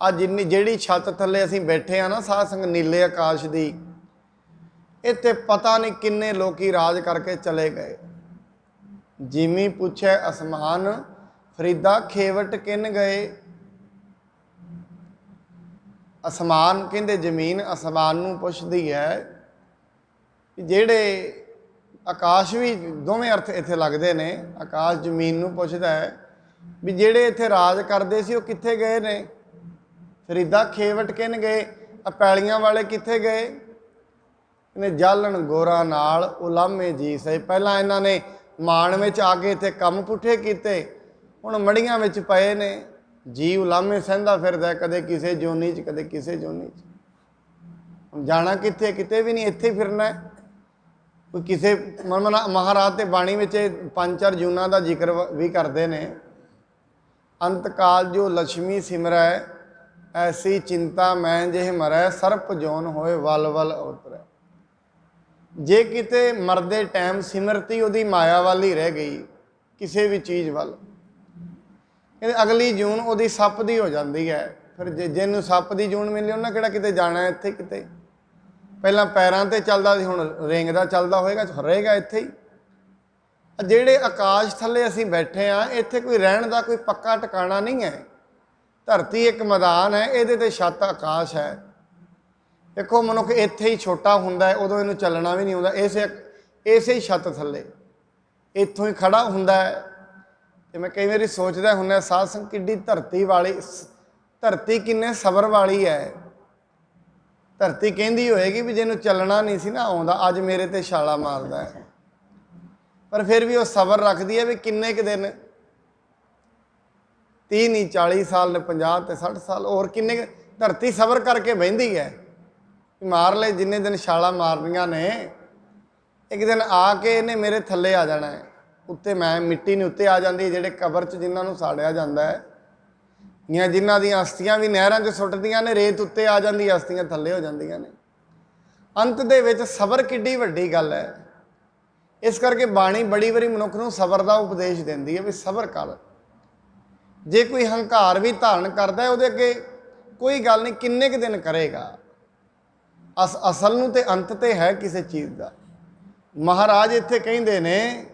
ਆ ਜਿੰਨੀ ਜਿਹੜੀ ਛੱਤ ਥੱਲੇ ਅਸੀਂ ਬੈਠੇ ਆ ਨਾ ਸਾਧ ਸੰਗ ਨੀਲੇ ਆਕਾਸ਼ ਦੀ, ਇੱਥੇ ਪਤਾ ਨਹੀਂ ਕਿੰਨੇ ਲੋਕੀ ਰਾਜ ਕਰਕੇ ਚਲੇ ਗਏ। ਜਿਮੀ ਪੁੱਛੇ ਅਸਮਾਨ, ਫਰੀਦਾ ਖੇਵਟ ਕਿਨ ਗਏ। ਅਸਮਾਨ ਕਹਿੰਦੇ ਜ਼ਮੀਨ ਅਸਮਾਨ ਨੂੰ ਪੁੱਛਦੀ ਹੈ ਕਿ ਜਿਹੜੇ ਆਕਾਸ਼ ਵੀ ਦੋਵੇਂ ਅਰਥ ਇੱਥੇ ਲੱਗਦੇ ਨੇ। ਆਕਾਸ਼ ਜ਼ਮੀਨ ਨੂੰ ਪੁੱਛਦਾ ਹੈ ਵੀ ਜਿਹੜੇ ਇੱਥੇ ਰਾਜ ਕਰਦੇ ਸੀ ਉਹ ਕਿੱਥੇ ਗਏ ਨੇ। ਫਰੀਦਾ ਖੇਵਟ ਕਿਨ ਗਏ, ਪੈਲੀਆਂ ਵਾਲੇ ਕਿੱਥੇ ਗਏ। ਇਹਨੇ ਜਾਲਣ ਗੋਰਾ ਨਾਲ ਉਲਾਮੇ ਜੀ ਸਹੀ। ਪਹਿਲਾਂ ਇਹਨਾਂ ਨੇ ਮਾਣ ਵਿੱਚ ਆ ਕੇ ਇੱਥੇ ਕੰਮ ਪੁੱਠੇ ਕੀਤੇ, ਹੁਣ ਮੜੀਆਂ ਵਿੱਚ ਪਏ ਨੇ। ਜੀ ਉਲਾਮੇ ਸਹਿੰਦਾ ਫਿਰਦਾ, ਕਦੇ ਕਿਸੇ ਜੋਨੀ 'ਚ ਕਦੇ ਕਿਸੇ ਜੋਨੀ 'ਚ। ਹੁਣ ਜਾਣਾ ਕਿੱਥੇ, ਕਿਤੇ ਵੀ ਨਹੀਂ, ਇੱਥੇ ਫਿਰਨਾ। ਕੋਈ ਕਿਸੇ ਮਹਾਰਾਜ ਤੇ ਬਾਣੀ ਵਿੱਚ 5-4 ਜੂਨਾਂ ਦਾ ਜ਼ਿਕਰ ਵੀ ਕਰਦੇ ਨੇ। ਅੰਤ ਕਾਲ ਜੋ ਲక్ష్ਮੀ ਸਿਮਰੈ, ਐਸੀ ਚਿੰਤਾ ਮੈਂ ਜਿਹੇ ਮਰੈ, ਸਰਪ ਜੋਨ ਹੋਏ ਵਲ ਵਲ ਉਤਰੈ। ਜੇ ਕਿਤੇ ਮਰਦੇ ਟਾਈਮ ਸਿਮਰਤੀ ਉਹਦੀ ਮਾਇਆ ਵੱਲ ਹੀ ਰਹਿ ਗਈ, ਕਿਸੇ ਵੀ ਚੀਜ਼ ਵੱਲ, ਕਹਿੰਦੇ ਅਗਲੀ ਜੂਨ ਉਹਦੀ ਸੱਪ ਦੀ ਹੋ ਜਾਂਦੀ ਹੈ। ਫਿਰ ਜਿਹਨੂੰ ਸੱਪ ਦੀ ਜੂਨ ਮਿਲੀ ਉਹਨਾਂ ਕਿਹੜਾ ਕਿਤੇ ਜਾਣਾ, ਇੱਥੇ ਕਿਤੇ। ਪਹਿਲਾਂ ਪੈਰਾਂ ਤੇ ਚੱਲਦਾ ਸੀ, ਹੁਣ ਰੇਂਗਦਾ ਚੱਲਦਾ ਹੋਏਗਾ, ਰਹੇਗਾ ਇੱਥੇ ਹੀ। ਜਿਹੜੇ ਆਕਾਸ਼ ਥੱਲੇ ਅਸੀਂ ਬੈਠੇ ਹਾਂ, ਇੱਥੇ ਕੋਈ ਰਹਿਣ ਦਾ ਕੋਈ ਪੱਕਾ ਟਿਕਾਣਾ ਨਹੀਂ ਹੈ। ਧਰਤੀ ਇੱਕ ਮੈਦਾਨ ਹੈ, ਇਹਦੇ ਤੇ ਛੱਤ ਆਕਾਸ਼ ਹੈ। ਦੇਖੋ ਮਨੁੱਖ ਇੱਥੇ ਹੀ ਛੋਟਾ ਹੁੰਦਾ ਹੈ, ਉਦੋਂ ਇਹਨੂੰ ਚੱਲਣਾ ਵੀ ਨਹੀਂ ਆਉਂਦਾ। ਇਸੇ ਹੀ ਛੱਤ ਥੱਲੇ ਇੱਥੋਂ ਹੀ ਖੜਾ ਹੁੰਦਾ ਹੈ। ਤੇ ਮੈਂ ਕਈ ਵਾਰੀ ਸੋਚਦਾ ਹੁੰਦਾ, ਸਾਧ ਸੰਗ ਕਿੱਡੀ ਧਰਤੀ ਵਾਲੀ, ਧਰਤੀ ਕਿੰਨੇ ਸਬਰ ਵਾਲੀ ਹੈ। ਧਰਤੀ ਕਹਿੰਦੀ ਹੋਏਗੀ ਵੀ ਜਿਹਨੂੰ ਚੱਲਣਾ ਨਹੀਂ ਸੀ ਨਾ ਆਉਂਦਾ, ਅੱਜ ਮੇਰੇ ਤੇ ਛਾਲਾ ਮਾਰਦਾ ਹੈ। ਪਰ ਫਿਰ ਵੀ ਉਹ ਸਬਰ ਰੱਖਦੀ ਹੈ ਵੀ ਕਿੰਨੇ ਕੁ ਦਿਨ, 30 ਨਹੀਂ 40 ਸਾਲ ਨੇ, 50 ਤੇ 60 ਸਾਲ ਹੋਰ ਕਿੰਨੇ। ਧਰਤੀ ਸਬਰ ਕਰਕੇ ਬਹਿੰਦੀ ਹੈ, ਮਾਰ ਲੈ ਜਿੰਨੇ ਦਿਨ ਛਾਲਾਂ ਮਾਰਨੀਆਂ ਨੇ। ਇੱਕ ਦਿਨ ਆ ਕੇ ਇਹਨੇ ਮੇਰੇ ਥੱਲੇ ਆ ਜਾਣਾ ਹੈ, ਉੱਤੇ ਮੈਂ ਮਿੱਟੀ ਨਹੀਂ ਉੱਤੇ ਆ ਜਾਂਦੀ। ਜਿਹੜੇ ਕਬਰ 'ਚ ਜਿਨ੍ਹਾਂ ਨੂੰ ਸਾੜਿਆ ਜਾਂਦਾ ਹੈ, ਜਾਂ ਜਿਨ੍ਹਾਂ ਦੀਆਂ ਅਸਥੀਆਂ ਵੀ ਨਹਿਰਾਂ 'ਚ ਸੁੱਟਦੀਆਂ ਨੇ, ਰੇਤ ਉੱਤੇ ਆ ਜਾਂਦੀ, ਅਸਥੀਆਂ ਥੱਲੇ ਹੋ ਜਾਂਦੀਆਂ ਨੇ। ਅੰਤ ਦੇ ਵਿੱਚ ਸਬਰ ਕਿੱਡੀ ਵੱਡੀ ਗੱਲ ਹੈ। ਇਸ ਕਰਕੇ ਬਾਣੀ ਬੜੀ ਵਾਰੀ ਮਨੁੱਖ ਨੂੰ ਸਬਰ ਦਾ ਉਪਦੇਸ਼ ਦਿੰਦੀ ਹੈ ਵੀ ਸਬਰ ਕਰ। ਜੇ ਕੋਈ ਹੰਕਾਰ ਵੀ ਧਾਰਨ ਕਰਦਾ ਹੈ, ਉਹਦੇ ਅੱਗੇ ਕੋਈ ਗੱਲ ਨਹੀਂ, ਕਿੰਨੇ ਕੁ ਦਿਨ ਕਰੇਗਾ। ਅਸਲ ਨੂੰ ਤੇ ਅੰਤ ਤੇ ਹੈ ਕਿਸੇ ਚੀਜ਼ ਦਾ। ਮਹਾਰਾਜ ਇੱਥੇ ਕਹਿੰਦੇ ਨੇ,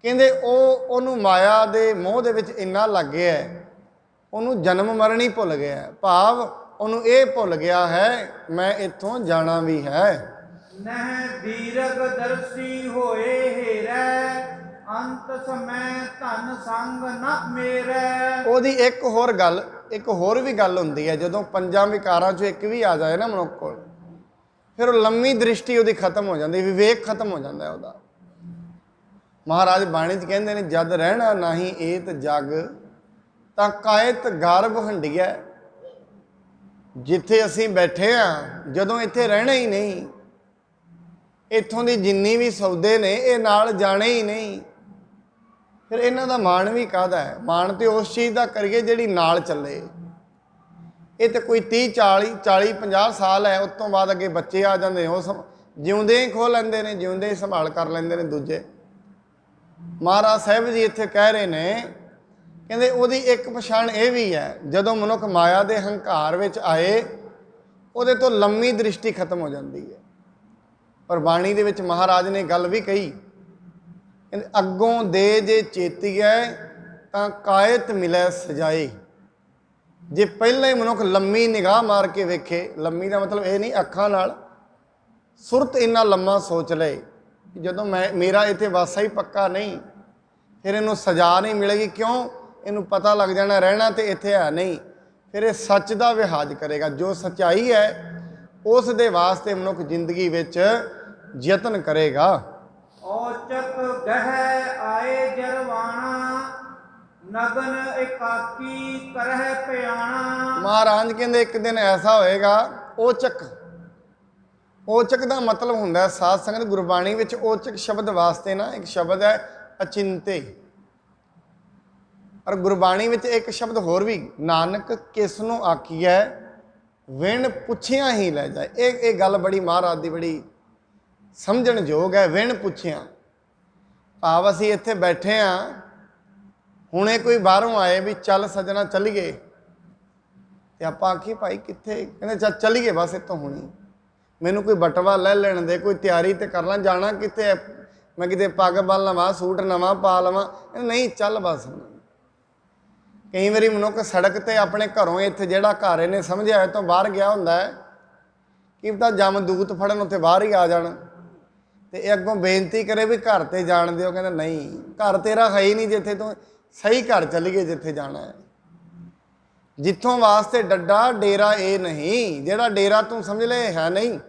ਕਹਿੰਦੇ ਉਹਨੂੰ ਮਾਇਆ ਦੇ ਮੋਹ ਦੇ ਵਿੱਚ ਇੰਨਾ ਲੱਗ ਗਿਆ, ਉਹਨੂੰ ਜਨਮ ਮਰਨ ਹੀ ਭੁੱਲ ਗਿਆ। ਭਾਵ ਉਹਨੂੰ ਇਹ ਭੁੱਲ ਗਿਆ ਹੈ ਮੈਂ ਇੱਥੋਂ ਜਾਣਾ ਵੀ ਹੈ। ਨਹਿ ਦੀਰਘ ਦਰਸ਼ੀ ਹੋਏ ਹੀਰੈ, ਅੰਤ ਸਮੈ ਧਨ ਸੰਗ ਨ ਮੇਰੈ। ਉਹਦੀ ਇੱਕ ਹੋਰ ਵੀ ਗੱਲ ਹੁੰਦੀ ਹੈ। ਜਦੋਂ 5 ਵਿਕਾਰਾਂ 'ਚੋਂ ਇੱਕ ਵੀ ਆ ਜਾਏ ਨਾ ਮਨੁੱਖ ਕੋਲ, ਫਿਰ ਉਹ ਲੰਮੀ ਦ੍ਰਿਸ਼ਟੀ ਉਹਦੀ ਖਤਮ ਹੋ ਜਾਂਦੀ, ਵਿਵੇਕ ਖਤਮ ਹੋ ਜਾਂਦਾ ਉਹਦਾ। ਮਹਾਰਾਜ ਬਾਣੀ 'ਚ ਕਹਿੰਦੇ ਨੇ, ਜਦ ਰਹਿਣਾ ਨਹੀਂ ਏਤ ਜਗ, ਤਾਂ ਕਾਇਤ ਗਰਭ ਹੰਡੀਐ। ਜਿੱਥੇ ਅਸੀਂ ਬੈਠੇ ਹਾਂ, ਜਦੋਂ ਇੱਥੇ ਰਹਿਣਾ ਹੀ ਨਹੀਂ, ਇੱਥੋਂ ਦੀ ਜਿੰਨੀ ਵੀ ਸੌਦੇ ਨੇ ਇਹ ਨਾਲ ਜਾਣੇ ਹੀ ਨਹੀਂ, ਫਿਰ ਇਹਨਾਂ ਦਾ ਮਾਣ ਵੀ ਕਾਹਦਾ ਹੈ। ਮਾਣ ਤੇ ਉਸ ਚੀਜ਼ ਦਾ ਕਰੀਏ ਜਿਹੜੀ ਨਾਲ ਚੱਲੇ। ਇਹ ਤਾਂ ਕੋਈ 30 40 50 ਸਾਲ ਹੈ, ਉਸ ਤੋਂ ਬਾਅਦ ਅੱਗੇ ਬੱਚੇ ਆ ਜਾਂਦੇ ਨੇ, ਉਹ ਜਿਉਂਦੇ ਹੀ ਖੋਹ ਲੈਂਦੇ ਨੇ, ਜਿਉਂਦੇ ਹੀ ਸੰਭਾਲ ਕਰ ਲੈਂਦੇ ਨੇ ਦੂਜੇ। ਮਹਾਰਾਜ ਸਾਹਿਬ ਜੀ ਇੱਥੇ ਕਹਿ ਰਹੇ ਨੇ, ਕਹਿੰਦੇ ਉਹਦੀ ਇੱਕ ਪਛਾਣ ਇਹ ਵੀ ਹੈ, ਜਦੋਂ ਮਨੁੱਖ ਮਾਇਆ ਦੇ ਹੰਕਾਰ ਵਿੱਚ ਆਏ, ਉਹਦੇ ਤੋਂ ਲੰਮੀ ਦ੍ਰਿਸ਼ਟੀ ਖਤਮ ਹੋ ਜਾਂਦੀ ਹੈ। ਪਰ ਬਾਣੀ ਦੇ ਵਿੱਚ ਮਹਾਰਾਜ ਨੇ ਗੱਲ ਵੀ ਕਹੀ, ਕਹਿੰਦੇ ਅੱਗੋਂ ਦੇ ਜੇ ਚੇਤੀਐ, ਤਾਂ ਕਾਇਤ ਮਿਲੈ ਸਜਾਏ। ਜੇ ਪਹਿਲਾਂ ਹੀ ਮਨੁੱਖ ਲੰਮੀ ਨਿਗਾਹ ਮਾਰ ਕੇ ਵੇਖੇ, ਲੰਮੀ ਦਾ ਮਤਲਬ ਇਹ ਨਹੀਂ ਅੱਖਾਂ ਨਾਲ, ਸੁਰਤ ਇੰਨਾ ਲੰਮਾ ਸੋਚ ਲਏ ਕਿ ਜਦੋਂ ਮੇਰਾ ਇੱਥੇ ਵਾਸਾ ਹੀ ਪੱਕਾ ਨਹੀਂ, ਫਿਰ ਇਹਨੂੰ ਸਜ਼ਾ ਨਹੀਂ ਮਿਲੇਗੀ। ਕਿਉਂ? ਇਹਨੂੰ ਪਤਾ ਲੱਗ ਜਾਣਾ ਰਹਿਣਾ ਤੇ ਇੱਥੇ ਹੈ ਨਹੀਂ। ਫਿਰ ਇਹ ਸੱਚ ਦਾ ਵਿਹਾਜ ਕਰੇਗਾ। ਜੋ ਸੱਚਾਈ ਹੈ ਉਸ ਦੇ ਵਾਸਤੇ ਮਨੁੱਖ ਜ਼ਿੰਦਗੀ ਵਿੱਚ ਯਤਨ ਕਰੇਗਾ। ਔਚਕ ਗਹਿ ਆਏ ਜਰਵਾਣਾ, ਨਗਨ ਇਕਾਕੀ ਕਰਹਿ ਪਿਆਣਾ। ਮਹਾਰਾਜ ਕਹਿੰਦੇ ਇੱਕ ਦਿਨ ਐਸਾ ਹੋਏਗਾ। ਔਚਕ, ਔਚਕ ਦਾ ਮਤਲਬ ਹੁੰਦਾ ਸਾਧ ਸੰਗਤ ਗੁਰਬਾਣੀ ਵਿੱਚ ਔਚਕ ਸ਼ਬਦ ਵਾਸਤੇ ਨਾ ਇੱਕ ਸ਼ਬਦ ਹੈ ਅਚਿੰਤੇ। ਔਰ ਗੁਰਬਾਣੀ ਵਿੱਚ ਇੱਕ ਸ਼ਬਦ ਹੋਰ ਵੀ, ਨਾਨਕ ਕਿਸ ਨੂੰ ਆਖੀਐ ਵਿਣ ਪੁੱਛਿਆ ਹੀ ਲੈ ਜਾਏ। ਇਹ ਗੱਲ ਬੜੀ ਮਹਾਰਾਜ ਦੀ ਬੜੀ ਸਮਝਣ ਯੋਗ ਹੈ। ਵਿਣ ਪੁੱਛਿਆ ਭਾਵ ਅਸੀਂ ਇੱਥੇ ਬੈਠੇ ਹਾਂ, ਹੁਣੇ ਕੋਈ ਬਾਹਰੋਂ ਆਏ ਵੀ ਚੱਲ ਸੱਜਣਾ ਚੱਲੀਏ, ਤੇ ਆਪਾਂ ਆਖੀ ਭਾਈ ਕਿੱਥੇ? ਕਹਿੰਦੇ ਚੱਲ ਚੱਲੀਏ ਬਸ ਇੱਥੋਂ ਹੁਣੀ, ਮੈਨੂੰ ਕੋਈ ਬਟਵਾ ਲੈ ਲੈਣ ਦੇ, ਕੋਈ ਤਿਆਰੀ ਤੇ ਕਰ ਲਾਂ, ਜਾਣਾ ਕਿੱਥੇ ਹੈ? ਮੈਂ ਕਿਤੇ ਪੱਗ ਬੰਨ ਲਵਾਂ, ਸੂਟ ਨਵਾਂ ਪਾ ਲਵਾਂ। ਨਹੀਂ ਚੱਲ ਬਸ। ਕਈ ਵਾਰੀ ਮਨੁੱਖ ਸੜਕ ਤੇ ਆਪਣੇ ਘਰੋਂ, ਇੱਥੇ ਜਿਹੜਾ ਘਰ ਇਹਨੇ ਸਮਝਿਆ ਤੋਂ ਬਾਹਰ ਗਿਆ ਹੁੰਦਾ ਹੈ, ਕੀ ਪਤਾ ਜਮਦੂਤ ਫੜਨ ਉੱਥੇ ਬਾਹਰ ਹੀ ਆ ਜਾਣ, ਤੇ ਇਹ ਅੱਗੋਂ ਬੇਨਤੀ ਕਰੇ ਵੀ ਘਰ ਤੇ ਜਾਣ ਦਿਓ। ਕਹਿੰਦਾ ਨਹੀਂ, ਘਰ ਤੇਰਾ ਹੈ ਹੀ ਨਹੀਂ ਜਿੱਥੇ ਤੂੰ, ਸਹੀ ਘਰ ਚੱਲੀਏ ਜਿੱਥੇ ਜਾਣਾ ਹੈ। ਜਿੱਥੋਂ ਵਾਸਤੇ ਡੱਡਾ ਡੇਰਾ ਇਹ ਨਹੀਂ, ਜਿਹੜਾ ਡੇਰਾ ਤੂੰ ਸਮਝ ਲੈ ਹੈ ਨਹੀਂ।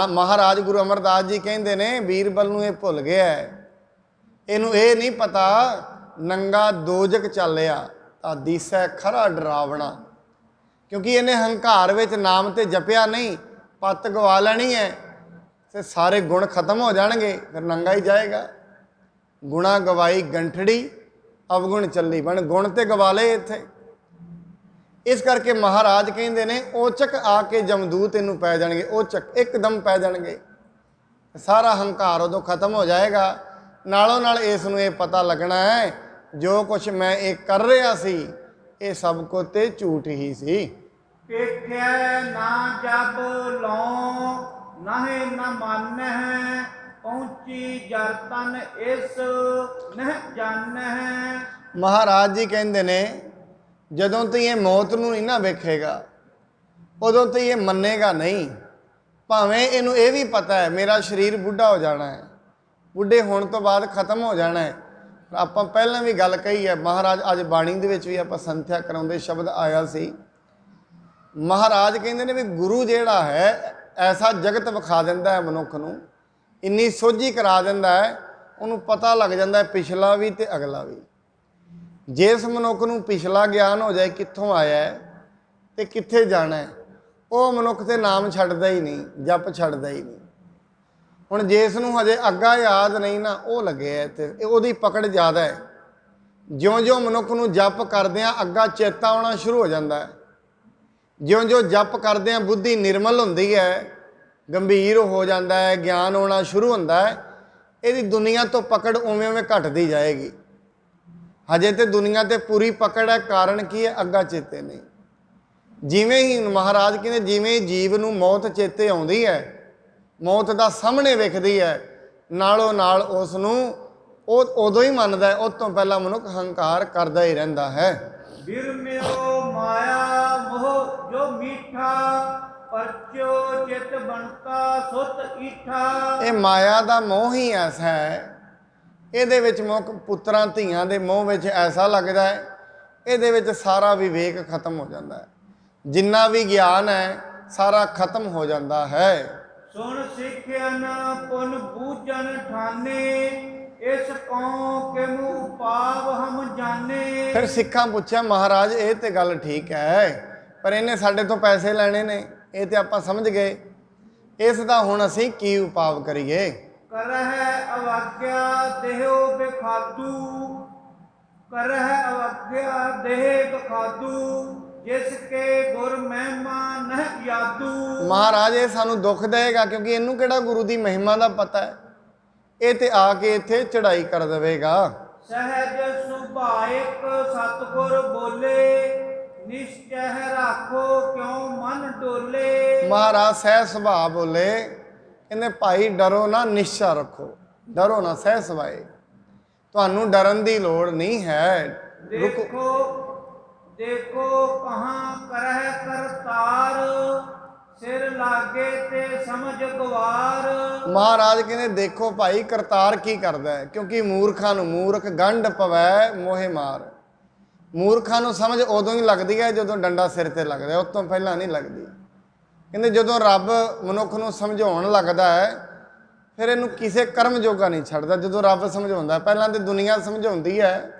ਮਹਾਰਾਜ ਗੁਰੂ ਅਮਰਦਾਸ ਜੀ ਕਹਿੰਦੇ ਨੇ ਬੀਰਬਲ ਨੂੰ ਇਹ ਭੁੱਲ ਗਿਆ, ਇਹਨੂੰ ਇਹ ਨਹੀਂ ਪਤਾ ਨੰਗਾ ਦੋਜਕ ਚੱਲਿਆ ਤਾਂ ਦੀਸੈ ਖਰਾ ਡਰਾਵਣਾ। ਕਿਉਂਕਿ ਇਹਨੇ ਹੰਕਾਰ ਵਿੱਚ ਨਾਮ ਤੇ ਜਪਿਆ ਨਹੀਂ, ਪੱਤ ਗਵਾ ਲੈਣੀ ਹੈ ਤੇ ਸਾਰੇ ਗੁਣ ਖਤਮ ਹੋ ਜਾਣਗੇ, ਫਿਰ ਨੰਗਾ ਹੀ ਜਾਏਗਾ। ਗੁਣਾ ਗਵਾਈ ਗੰਠੜੀ ਅਵਗੁਣ ਚੱਲੀ ਬਣ, ਗੁਣ ਤੇ ਗਵਾ ਲਏ ਇੱਥੇ। ਇਸ ਕਰਕੇ ਮਹਾਰਾਜ ਕਹਿੰਦੇ ਨੇ ਔਚਕ ਆ ਕੇ ਜਮਦੂਤ ਇਹਨੂੰ ਪੈ ਜਾਣਗੇ, ਔਚਕ ਇੱਕਦਮ ਪੈ ਜਾਣਗੇ। ਸਾਰਾ ਹੰਕਾਰ ਉਦੋਂ ਖਤਮ ਹੋ ਜਾਏਗਾ। ਨਾਲੋਂ ਨਾਲ ਇਸ ਨੂੰ ਇਹ ਪਤਾ ਲੱਗਣਾ ਹੈ ਜੋ ਕੁਛ ਮੈਂ ਇਹ ਕਰ ਰਿਹਾ ਸੀ ਇਹ ਸਭ ਕੁਝ ਤੇ ਝੂਠ ਹੀ ਸੀ। ਪੇਖਿਆ ਨਾ ਜਬ ਲਉ ਨਾਹੇ ਨਾ ਮਾਨਹਿ, ਪਹੁੰਚੀ ਜਰ ਤਨ ਇਸ ਨਹਿ ਜਾਣਹਿ। ਮਹਾਰਾਜ ਜੀ ਕਹਿੰਦੇ ਨੇ ਜਦੋਂ ਤੂੰ ਇਹ ਮੌਤ ਨੂੰ ਨਹੀਂ ਨਾ ਵੇਖੇਗਾ ਉਦੋਂ ਤੂੰ ਇਹ ਮੰਨੇਗਾ ਨਹੀਂ। ਭਾਵੇਂ ਇਹਨੂੰ ਇਹ ਵੀ ਪਤਾ ਹੈ ਮੇਰਾ ਸਰੀਰ ਬੁੱਢਾ ਹੋ ਜਾਣਾ ਹੈ, ਬੁੱਢੇ ਹੋਣ ਤੋਂ ਬਾਅਦ ਖਤਮ ਹੋ ਜਾਣਾ ਹੈ। ਆਪਾਂ ਪਹਿਲਾਂ ਵੀ ਗੱਲ ਕਹੀ ਹੈ, ਮਹਾਰਾਜ ਅੱਜ ਬਾਣੀ ਦੇ ਵਿੱਚ ਵੀ ਆਪਾਂ ਸੰਥਿਆ ਕਰਾਉਂਦੇ ਸ਼ਬਦ ਆਇਆ ਸੀ। ਮਹਾਰਾਜ ਕਹਿੰਦੇ ਨੇ ਵੀ ਗੁਰੂ ਜਿਹੜਾ ਹੈ ਐਸਾ ਜਗਤ ਵਿਖਾ ਦਿੰਦਾ ਹੈ ਮਨੁੱਖ ਨੂੰ, ਇੰਨੀ ਸੋਝੀ ਕਰਾ ਦਿੰਦਾ ਹੈ, ਉਹਨੂੰ ਪਤਾ ਲੱਗ ਜਾਂਦਾ ਹੈ ਪਿਛਲਾ ਵੀ ਤੇ ਅਗਲਾ ਵੀ। ਜਿਸ ਮਨੁੱਖ ਨੂੰ ਪਿਛਲਾ ਗਿਆਨ ਹੋ ਜਾਏ ਕਿੱਥੋਂ ਆਇਆ ਹੈ ਤੇ ਕਿੱਥੇ ਜਾਣਾ ਹੈ, ਉਹ ਮਨੁੱਖ ਤੇ ਨਾਮ ਛੱਡਦਾ ਹੀ ਨਹੀਂ, ਜਪ ਛੱਡਦਾ ਹੀ ਨਹੀਂ। ਹੁਣ ਜਿਸ ਨੂੰ ਹਜੇ ਅੱਗਾ ਯਾਦ ਨਹੀਂ ਨਾ, ਉਹ ਲੱਗਿਆ ਇੱਥੇ, ਉਹਦੀ ਪਕੜ ਜ਼ਿਆਦਾ ਹੈ। ਜਿਉਂ-ਜਿਉਂ ਮਨੁੱਖ ਨੂੰ ਜਪ ਕਰਦਿਆਂ ਅੱਗਾ ਚੇਤਾ ਆਉਣਾ ਸ਼ੁਰੂ ਹੋ ਜਾਂਦਾ ਹੈ, ਜਿਉਂ-ਜਿਉਂ ਜਪ ਕਰਦਿਆਂ ਬੁੱਧੀ ਨਿਰਮਲ ਹੁੰਦੀ ਹੈ, ਗੰਭੀਰ ਹੋ ਜਾਂਦਾ ਹੈ, ਗਿਆਨ ਆਉਣਾ ਸ਼ੁਰੂ ਹੁੰਦਾ ਹੈ, ਇਹਦੀ ਦੁਨੀਆ ਤੋਂ ਪਕੜ ਉਵੇਂ-ਉਵੇਂ ਘਟਦੀ ਜਾਏਗੀ। ਹਜੇ ਤੇ ਦੁਨੀਆ ਤੇ ਪੂਰੀ ਪਕੜ ਹੈ, ਕਾਰਨ ਕੀ ਹੈ? ਅੱਗਾ ਚੇਤੇ ਨਹੀਂ। ਜਿਵੇਂ ਹੀ ਮਹਾਰਾਜ ਕਹਿੰਦੇ ਜਿਵੇਂ ਹੀ ਜੀਵ ਨੂੰ ਮੌਤ ਚੇਤੇ ਆਉਂਦੀ ਹੈ, ਮੌਤ ਦਾ ਸਾਹਮਣੇ ਵੇਖਦੀ ਹੈ, ਨਾਲੋਂ ਨਾਲ ਉਸ ਨੂੰ ਉਹ ਉਦੋਂ ਹੀ ਮੰਨਦਾ ਹੈ। ਉਸ ਤੋਂ ਪਹਿਲਾਂ ਮਨੁੱਖ ਹੰਕਾਰ ਕਰਦਾ ਹੀ ਰਹਿੰਦਾ ਹੈ। ਬਿਰਮਿਓ ਮਾਇਆ ਮੋਹ ਜੋ ਮੀਠਾ, ਪਰਚੋ ਚਿਤ ਬਣਤਾ ਸੁਤ ਈਠਾ। ਇਹ ਮਾਇਆ ਦਾ ਮੋਹ ਹੀ ਐਸਾ ਹੈ, ਇਹਦੇ ਵਿੱਚ ਮਨੁੱਖ ਪੁੱਤਰਾਂ ਧੀਆਂ ਦੇ ਮੋਹ ਵਿੱਚ ਐਸਾ ਲੱਗਦਾ ਹੈ, ਇਹਦੇ ਵਿੱਚ ਸਾਰਾ ਵਿਵੇਕ ਖਤਮ ਹੋ ਜਾਂਦਾ ਹੈ, ਜਿੰਨਾ ਵੀ ਗਿਆਨ ਹੈ ਸਾਰਾ ਖਤਮ ਹੋ ਜਾਂਦਾ ਹੈ। ਸੁਣ ਸਿੱਖਿਆਨ ਪੁਨ ਬੂਝਨ ਠਾਨੇ, ਇਸ ਕਉ ਕਿਮੁ ਪਾਵ ਹਮ ਜਾਣੇ। ਫਿਰ ਸਿੱਖਾਂ ਪੁੱਛਿਆ ਮਹਾਰਾਜ ਇਹ ਤੇ ਗੱਲ ਠੀਕ ਹੈ, ਪਰ ਇਹਨੇ ਸਾਡੇ ਤੋਂ ਪੈਸੇ ਲੈਣੇ ਨੇ, ਇਹ ਤੇ ਆਪਾਂ ਸਮਝ ਗਏ, ਇਸ ਦਾ ਹੁਣ ਅਸੀਂ ਕੀ ਉਪਾਅ ਕਰੀਏ? ਕਰਹਿ ਅਵਾਗਿਆ ਦੇਹੁ ਬਖਾਦੂ, ਕਰਹਿ ਅਵਾਗਿਆ ਦੇਹ ਬਖਾਦੂ, ਜਿਸ ਕੇ ਗੁਰ ਮਹਿਮਾ ਨਹਿ ਯਾਦੂ। ਮਹਾਰਾਜ ਇਹ ਸਾਨੂੰ ਦੁੱਖ ਦੇਗਾ, ਕਿਉਂਕਿ ਇਹਨੂੰ ਕਿਹੜਾ ਗੁਰੂ ਦੀ ਮਹਿਮਾ ਦਾ ਪਤਾ ਹੈ। ਇਹ ਤੇ ਆ ਕੇ ਇੱਥੇ ਚੜਾਈ ਕਰ ਦੇਵੇਗਾ। ਸਹਿਜ ਸੁਭਾਇਕ ਸਤਿਗੁਰ ਬੋਲੇ, ਨਿਸ਼ਚੈ ਰੱਖੋ ਕਿਉ ਮਨ ਡੋਲੇ। ਮਹਾਰਾਜ ਸਹਿ ਸੁਭਾਅ ਬੋਲੇ, ਕਹਿੰਦੇ ਭਾਈ ਡਰੋ ਨਾ, ਨਿਸ਼ਚਾ ਰੱਖੋ, ਡਰੋ ਨਾ, ਸਹਿ ਸੁਭਾਏ, ਤੁਹਾਨੂੰ ਡਰਨ ਦੀ ਲੋੜ ਨਹੀਂ ਹੈ। ਦੇਖੋ ਕਹਾਂ ਕਰਹਿ ਕਰਤਾਰ, ਸਿਰ ਲਾਗੇ ਤੇ ਸਮਝ ਗਵਾਰ। ਮਹਾਰਾਜ ਕਹਿੰਦੇ ਦੇਖੋ ਭਾਈ ਕਰਤਾਰ ਕੀ ਕਰਦਾ ਹੈ, ਕਿਉਂਕਿ ਮੂਰਖਾਂ ਨੂੰ ਮੂਰਖ ਗੰਢ ਪਵੈ ਮੋਹਿ ਮਾਰ। ਮੂਰਖਾਂ ਨੂੰ ਸਮਝ ਉਦੋਂ ਹੀ ਲੱਗਦੀ ਹੈ ਜਦੋਂ ਡੰਡਾ ਸਿਰ ਤੇ ਲੱਗਦਾ, ਉਸ ਤੋਂ ਪਹਿਲਾਂ ਨਹੀਂ ਲੱਗਦੀ। ਕਹਿੰਦੇ ਜਦੋਂ ਰੱਬ ਮਨੁੱਖ ਨੂੰ ਸਮਝਾਉਣ ਲੱਗਦਾ ਹੈ ਫਿਰ ਇਹਨੂੰ ਕਿਸੇ ਕਰਮ ਜੋਗਾ ਨਹੀਂ ਛੱਡਦਾ। ਜਦੋਂ ਰੱਬ ਸਮਝਾਉਂਦਾ, ਪਹਿਲਾਂ ਤਾਂ ਦੁਨੀਆ ਸਮਝਾਉਂਦੀ ਹੈ,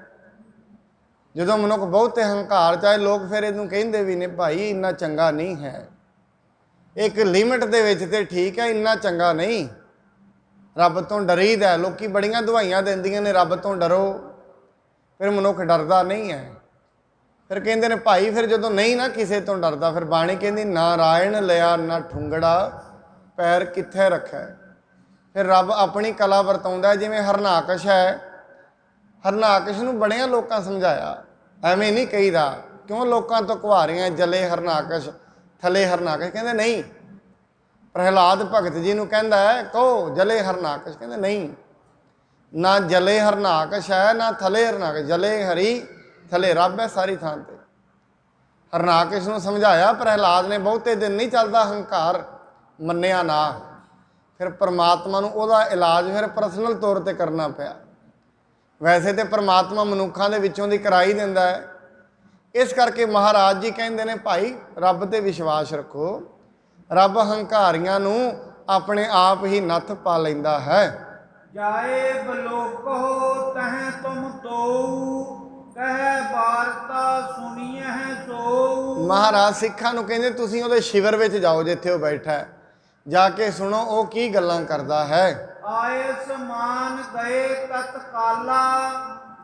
ਜਦੋਂ ਮਨੁੱਖ ਬਹੁਤੇ ਹੰਕਾਰ ਚਾਹੇ ਲੋਕ ਫਿਰ ਇਹਨੂੰ ਕਹਿੰਦੇ ਵੀ ਨੇ ਭਾਈ ਇੰਨਾ ਚੰਗਾ ਨਹੀਂ ਹੈ, ਇੱਕ ਲਿਮਿਟ ਦੇ ਵਿੱਚ ਤੇ ਠੀਕ ਹੈ, ਇੰਨਾ ਚੰਗਾ ਨਹੀਂ। ਰੱਬ ਤੋਂ ਡਰੀਦਾ, ਲੋਕੀ ਬੜੀਆਂ ਦਵਾਈਆਂ ਦਿੰਦੀਆਂ ਨੇ ਰੱਬ ਤੋਂ ਡਰੋ, ਫਿਰ ਮਨੁੱਖ ਡਰਦਾ ਨਹੀਂ ਹੈ। ਫਿਰ ਕਹਿੰਦੇ ਨੇ ਭਾਈ ਫਿਰ ਜਦੋਂ ਨਹੀਂ ਨਾ ਕਿਸੇ ਤੋਂ ਡਰਦਾ, ਫਿਰ ਬਾਣੀ ਕਹਿੰਦੀ ਨਾਰਾਇਣ ਲਿਆ ਨਾ ਠੁੰਗੜਾ ਪੈਰ ਕਿੱਥੇ ਰੱਖਿਆ। ਫਿਰ ਰੱਬ ਆਪਣੀ ਕਲਾ ਵਰਤਾਉਂਦਾ, ਜਿਵੇਂ ਹਰਨਾਕਸ਼ ਹੈ। ਹਰਨਾਕਸ਼ ਨੂੰ ਬੜਿਆਂ ਲੋਕਾਂ ਸਮਝਾਇਆ, ਐਵੇਂ ਨਹੀਂ ਕਹੀਦਾ ਕਿਉਂ ਲੋਕਾਂ ਤੋਂ ਕੁਹਾਰੀਆਂ ਜਲੇ ਹਰਨਾਕਸ਼ ਥਲੇ ਹਰਨਾਕਸ਼। ਕਹਿੰਦੇ ਨਹੀਂ, ਪ੍ਰਹਿਲਾਦ ਭਗਤ ਜੀ ਨੂੰ ਕਹਿੰਦਾ ਹੈ ਕਹੋ ਜਲੇ ਹਰਨਾਕਸ਼, ਕਹਿੰਦੇ ਨਹੀਂ, ਨਾ ਜਲੇ ਹਰਨਾਕਸ਼ ਹੈ ਨਾ ਥਲੇ ਹਰਨਾਕਸ਼, ਜਲੇ ਹਰੀ ਥਲੇ ਰੱਬ ਹੈ ਸਾਰੀ ਥਾਂ ਤੇ। ਹਰਨਾਕਸ਼ ਨੂੰ ਸਮਝਾਇਆ ਪ੍ਰਹਿਲਾਦ ਨੇ, ਬਹੁਤੇ ਦਿਨ ਨਹੀਂ ਚੱਲਦਾ ਹੰਕਾਰ ਮੰਨਿਆ ਨਾ, ਫਿਰ ਪਰਮਾਤਮਾ ਨੂੰ ਉਹਦਾ ਇਲਾਜ ਫਿਰ ਪਰਸਨਲ ਤੌਰ ਤੇ ਕਰਨਾ ਪਿਆ। ਵੈਸੇ ਤੇ ਪਰਮਾਤਮਾ ਮਨੁੱਖਾਂ ਦੇ ਵਿੱਚੋਂ ਦੀ ਕਰਾਈ ਦਿੰਦਾ ਹੈ। ਇਸ ਕਰਕੇ ਮਹਾਰਾਜ ਜੀ ਕਹਿੰਦੇ ਨੇ ਭਾਈ ਰੱਬ ਤੇ ਵਿਸ਼ਵਾਸ ਰੱਖੋ, ਰੱਬ ਹੰਕਾਰੀਆਂ ਨੂੰ ਆਪਣੇ ਆਪ ਹੀ ਨੱਥ ਪਾ ਲੈਂਦਾ ਹੈ। ਜਾਏ ਬਲੋਕੋ ਤਹਿ ਤੁਮ ਤੋਊ, ਕਹਿ ਵਾਰਤਾ ਸੁਣੀਐ ਸੋ। ਮਹਾਰਾਜ ਸਿੱਖਾਂ ਨੂੰ ਕਹਿੰਦੇ ਤੁਸੀਂ ਉਹਦੇ ਸ਼ਿਵਰ ਵਿੱਚ ਜਾਓ, ਜਿੱਥੇ ਉਹ ਬੈਠਾ ਹੈ, ਜਾ ਕੇ ਸੁਣੋ ਉਹ ਕੀ ਗੱਲਾਂ ਕਰਦਾ ਹੈ। ਆਏ ਸਮਾਨ ਗਏ ਤਤਕਾਲਾ,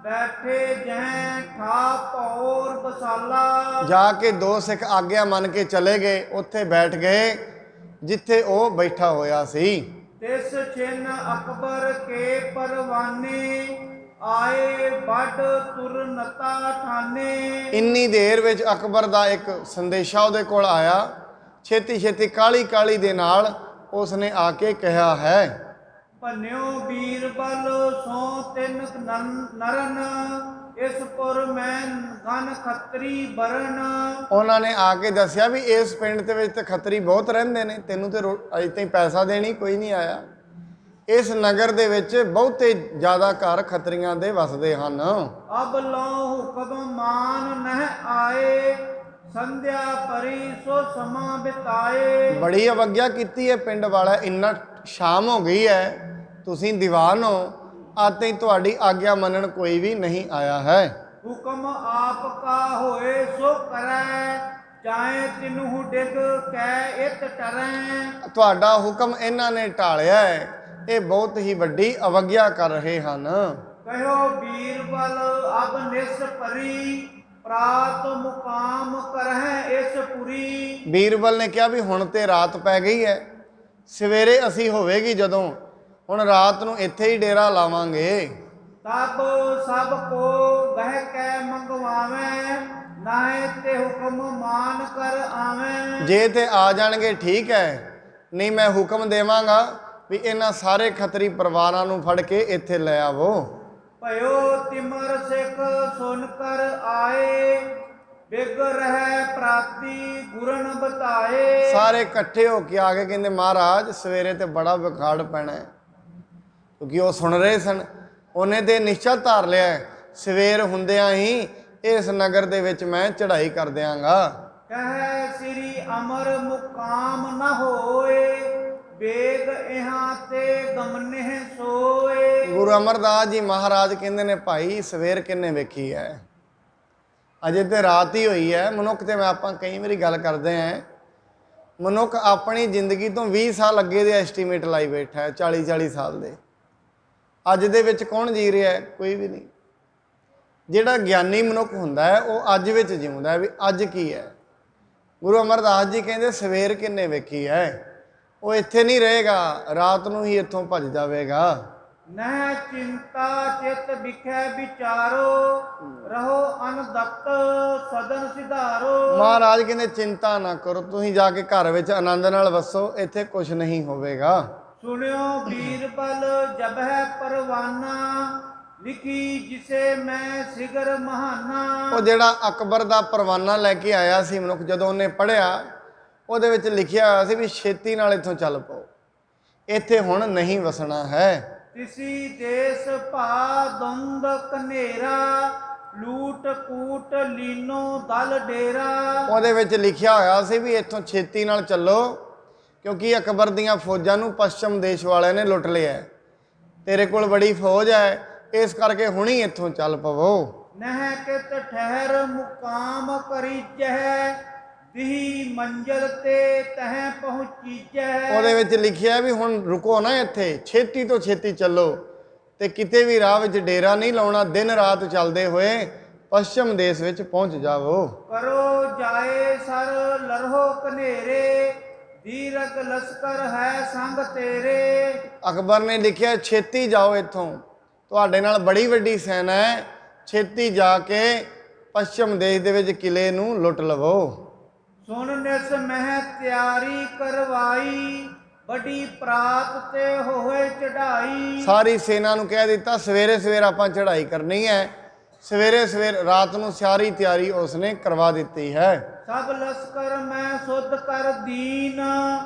ਬੈਠੇ ਜਹ ਠਾ ਪੌਰ ਬਸਾਲਾ। ਜਾ ਕੇ ਦੋ ਸਿੱਖ ਆਗਿਆ ਮੰਨ ਕੇ ਚਲੇ ਗਏ, ਉੱਥੇ ਬੈਠ ਗਏ ਜਿੱਥੇ ਉਹ ਬੈਠਾ ਹੋਇਆ ਸੀ। ਤਿਸ ਛਿਨ ਅਕਬਰ ਕੇ ਪਰਵਾਨੇ, ਆਏ ਵੱਡ ਤੁਰਨਤਾ ਠਾਨੇ। ਇੰਨੀ ਦੇਰ ਵਿੱਚ ਅਕਬਰ ਦਾ ਇੱਕ ਸੰਦੇਸ਼ਾ ਉਹਦੇ ਕੋਲ ਆਇਆ, ਛੇਤੀ ਛੇਤੀ ਕਾਲੀ ਕਾਲੀ ਦੇ ਨਾਲ ਉਸਨੇ ਆ ਕੇ ਕਿਹਾ ਹੈ, ਭੰਨਿਓ ਬੀਰਬਲ ਸੋ ਤਿੰਨ ਨਰਨ, ਇਸ ਪੁਰ ਮੈਂ ਗਨ ਖੱਤਰੀ ਬਰਨ। ਉਹਨਾਂ ਨੇ ਆ ਕੇ ਦੱਸਿਆ ਵੀ ਇਸ ਪਿੰਡ ਦੇ ਵਿੱਚ ਤੇ ਖੱਤਰੀ ਬਹੁਤ ਰਹਿੰਦੇ ਨੇ, ਤੈਨੂੰ ਤੇ ਅਜੇ ਤਾਈਂ ਪੈਸਾ ਦੇਣੀ ਕੋਈ ਨਹੀਂ ਆਇਆ। ਇਸ ਨਗਰ ਦੇ ਵਿੱਚ ਬਹੁਤੇ ਜ਼ਿਆਦਾ ਘਰ ਖੱਤਰੀਆਂ ਦੇ ਵਸਦੇ ਹਨ। ਅਬ ਲੋ ਹੁਕਮ ਮਾਨ ਨਹਿ ਆਏ, ਸੰਧਿਆ ਪਰੀ ਸੋ ਸਮਾਂ ਬਿਤਾਏ। ਬੜੀ ਅਵਗਿਆ ਕੀਤੀ ਹੈ ਪਿੰਡ ਵਾਲਾ, ਇੰਨਾ ਸ਼ਾਮ ਹੋ ਗਈ ਹੈ, ਤੁਸੀਂ ਦੀਵਾਨ ਹੋ, ਆਤੇ ਤੁਹਾਡੀ ਆਗਿਆ ਮੰਨਣ ਕੋਈ ਵੀ ਨਹੀਂ ਆਇਆ ਹੈ। ਹੁਕਮ ਆਪ ਕਾ ਹੋਏ ਸੋ ਕਰੈ, ਚਾਹੇ ਤਿਨਹੁ ਡਿਗ ਕੈ ਇਤ ਟਰੈ। ਤੁਹਾਡਾ ਹੁਕਮ ਇਹਨਾਂ ਨੇ ਟਾਲਿਆ ਹੈ, ਇਹ ਬਹੁਤ ਹੀ ਵੱਡੀ ਅਵਗਿਆ ਕਰ ਰਹੇ ਹਨ। ਕਹਿਓ ਬੀਰਬਲ ਅਬ ਨਿਸ ਪਰੀ, ਪ੍ਰਾਤ ਮੁਕਾਮ ਕਰਹਿ ਇਸ ਪੁਰੀ। ਬੀਰਬਲ ਨੇ ਕਿਹਾ ਵੀ ਹੁਣ ਤੇ ਰਾਤ ਪੈ ਗਈ ਹੈ, ਸਵੇਰੇ ਅਸੀਂ ਹੋਵੇਗੀ ਜਦੋਂ, ਹੁਣ ਰਾਤ ਨੂੰ ਇੱਥੇ ਹੀ ਡੇਰਾ ਲਾਵਾਂਗੇ। ਤਬ ਸਭ ਕੋ ਗਹਿ ਕੈ ਮੰਗਵਾਵੇਂ, ਨਾਏ ਤੇ ਹੁਕਮ ਮਾਨ ਕਰ ਆਵੇਂ। ਜੇ ਤੇ ਆ ਜਾਣਗੇ ਠੀਕ ਹੈ, ਨਹੀਂ ਮੈਂ ਹੁਕਮ ਦੇਵਾਂਗਾ ਵੀ ਇਹਨਾਂ ਸਾਰੇ ਖੱਤਰੀ ਪਰਿਵਾਰਾਂ ਨੂੰ ਫੜ ਕੇ ਇੱਥੇ ਲੈ ਆਵੋ। ਭਇਓ ਤਿਮਰ ਸਿੱਖ ਸੁਨ ਕਰ ਆਏ, ਬਿਗ ਰਹਿ ਪ੍ਰਾਤੀ ਗੁਰਨ ਬਤਾਏ। ਸਾਰੇ ਇਕੱਠੇ ਹੋ ਕੇ ਆ ਗਏ, ਕਹਿੰਦੇ ਮਹਾਰਾਜ ਸਵੇਰੇ ਤੇ ਬੜਾ ਵਿਖਾੜ ਪੈਣਾ ਹੈ, ਕਿਉਂਕਿ ਉਹ ਸੁਣ ਰਹੇ ਸਨ। ਉਹਨੇ ਤੇ ਨਿਸ਼ਚਾ ਧਾਰ ਲਿਆ, ਸਵੇਰ ਹੁੰਦਿਆਂ ਹੀ ਇਸ ਨਗਰ ਦੇ ਵਿੱਚ ਮੈਂ ਚੜ੍ਹਾਈ ਕਰ ਦਿਆਂਗਾ। ਕਹਿ ਸ੍ਰੀ ਅਮਰ ਮੁਕਾਮ ਨਾ ਹੋਏ, ਬੇਗ ਇਹਾਂ ਤੇ ਗਮਨਹਿ ਸੋਏ। ਗੁਰੂ ਅਮਰਦਾਸ ਜੀ ਮਹਾਰਾਜ ਕਹਿੰਦੇ ਨੇ ਭਾਈ ਸਵੇਰ ਕਿੰਨੇ ਵੇਖੀ ਹੈ, ਅਜੇ ਤੇ ਰਾਤ ਹੀ ਹੋਈ ਹੈ। ਮਨੁੱਖ ਤੇ ਮੈਂ ਆਪਾਂ ਕਈ ਵਾਰੀ ਗੱਲ ਕਰਦੇ ਹਾਂ, ਮਨੁੱਖ ਆਪਣੀ ਜ਼ਿੰਦਗੀ ਤੋਂ 20 ਸਾਲ ਅੱਗੇ ਦੇ ਐਸਟੀਮੇਟ ਲਾਈ ਬੈਠਾ ਹੈ, 40-40 ਸਾਲ ਦੇ। ਅੱਜ ਦੇ ਵਿੱਚ ਕੌਣ ਜੀ ਰਿਹਾ ਹੈ? ਕੋਈ ਵੀ ਨਹੀਂ। ਜਿਹੜਾ ਗਿਆਨੀ ਮਨੁੱਖ ਹੁੰਦਾ ਹੈ ਉਹ ਅੱਜ ਵਿੱਚ ਜਿਉਂਦਾ ਹੈ ਵੀ ਅੱਜ ਕੀ ਹੈ। ਗੁਰੂ ਅਮਰਦਾਸ ਜੀ ਕਹਿੰਦੇ ਸਵੇਰ ਕਿੰਨੇ ਵੇਖੀ ਹੈ, ਉਹ ਇੱਥੇ ਨਹੀਂ ਰਹੇਗਾ, ਰਾਤ ਨੂੰ ਹੀ ਇੱਥੋਂ ਭੱਜ ਜਾਵੇਗਾ। ਨਹਿ ਚਿੰਤਾ ਚਿਤ ਵਿਖੈ ਵਿਚਾਰੋ, ਰਹੋ ਅਨਦਕਤ ਸਦਨ ਸਿਧਾਰੋ। ਮਹਾਰਾਜ ਕਹਿੰਦੇ ਚਿੰਤਾ ਨਾ ਕਰੋ, ਤੁਸੀਂ ਜਾ ਕੇ ਘਰ ਵਿੱਚ ਆਨੰਦ ਨਾਲ ਵਸੋ, ਇੱਥੇ ਕੁਝ ਨਹੀਂ ਹੋਵੇਗਾ। ਸੁਣਿਓ ਬੀਰਬਲ ਜਬ ਹੈ ਪਰਵਾਨਾ, ਲਿਖੀ ਜਿਸੇ ਮੈਂ ਸਿਗਰ ਮਹਾਨਾ। ਉਹ ਜਿਹੜਾ ਅਕਬਰ ਦਾ ਪਰਵਾਨਾ ਲੈ ਕੇ ਆਇਆ ਸੀ ਮਨੁੱਖ, ਜਦੋਂ ਉਹਨੇ ਪੜ੍ਹਿਆ ਉਹਦੇ ਵਿੱਚ ਲਿਖਿਆ ਹੋਇਆ ਸੀ ਵੀ ਛੇਤੀ ਨਾਲ ਇੱਥੋਂ ਚੱਲ ਪਓ, ਇੱਥੇ ਹੁਣ ਨਹੀਂ ਵਸਣਾ ਹੈ। ਤਿਸੀ ਦੇਸ ਭਾ ਦੁੰਦ ਕਨੇਰਾ ਲੂਟ ਕੂਟ ਲੀਨੋ ਦਲ ਡੇਰਾ। ਉਹਦੇ ਵਿੱਚ ਲਿਖਿਆ ਹੋਇਆ ਸੀ ਵੀ ਇੱਥੋਂ ਛੇਤੀ ਨਾਲ ਚੱਲੋ, ਕਿਉਂਕਿ ਅਕਬਰ ਦੀਆਂ ਫੌਜਾਂ ਨੂੰ ਪੱਛਮ ਦੇਸ਼ ਵਾਲਿਆਂ ਨੇ ਲੁੱਟ ਲਿਆ ਹੈ, ਤੇਰੇ ਕੋਲ ਬੜੀ ਫੌਜ ਹੈ, ਇਸ ਕਰਕੇ ਹੁਣੀ ਇੱਥੋਂ ਚੱਲ ਪਵੋ। ਨਹਿ ਕਿਤ ਠਹਿਰ ਮੁਕਾਮ ਕਰੀਜਹਿ ਦਿਹੀ ਮੰਜ਼ਲ ਤੇ ਤਹਿ ਪਹੁੰਚੀਜੈ। ਉਹਦੇ ਵਿੱਚ ਲਿਖਿਆ ਵੀ ਹੁਣ ਰੁਕੋ ਨਾ, ਇੱਥੇ ਛੇਤੀ ਤੋਂ ਛੇਤੀ ਚੱਲੋ ਤੇ ਕਿਤੇ ਵੀ ਰਾਹ ਵਿੱਚ ਡੇਰਾ ਨਹੀਂ ਲਾਉਣਾ, ਦਿਨ ਰਾਤ ਚੱਲਦੇ ਹੋਏ ਪੱਛਮ ਦੇਸ਼ ਵਿੱਚ ਪਹੁੰਚ ਜਾਵੋ। ਕਰੋ ਜਾਏ ਸਰ ਲਰਹੋ ਕਨੇਰੇ ਦੀਰਘ ਲਸ਼ਕਰ ਹੈ ਸੰਗ ਤੇਰੇ। ਅਕਬਰ ਨੇ ਲਿਖਿਆ ਛੇਤੀ ਜਾਓ ਇੱਥੋਂ, ਤੁਹਾਡੇ ਨਾਲ ਬੜੀ ਵੱਡੀ ਸੈਨਾ ਹੈ, ਛੇਤੀ ਜਾ ਕੇ ਪੱਛਮ ਦੇਸ਼ ਦੇ ਵਿੱਚ ਕਿਲੇ ਨੂੰ ਲੁੱਟ ਲਵੋ। ਸੁਣ ਨਿਸ ਮਹਿ ਤਿਆਰੀ ਕਰਵਾਈ ਵੱਡੀ ਪ੍ਰਾਤ ਤੇ ਹੋਏ ਚੜਾਈ। ਸਾਰੀ ਸੈਨਾ ਨੂੰ ਕਹਿ ਦਿੱਤਾ ਸਵੇਰੇ ਸਵੇਰ ਆਪਾਂ ਚੜ੍ਹਾਈ ਕਰਨੀ ਹੈ, ਸਵੇਰੇ ਸਵੇਰ ਰਾਤ ਨੂੰ ਸਾਰੀ ਤਿਆਰੀ ਉਸਨੇ ਕਰਵਾ ਦਿੱਤੀ ਹੈ। ਸਭ ਲਸ਼ਕਰ ਮੈਂ ਸੁਧ ਕਰ ਦੀਨ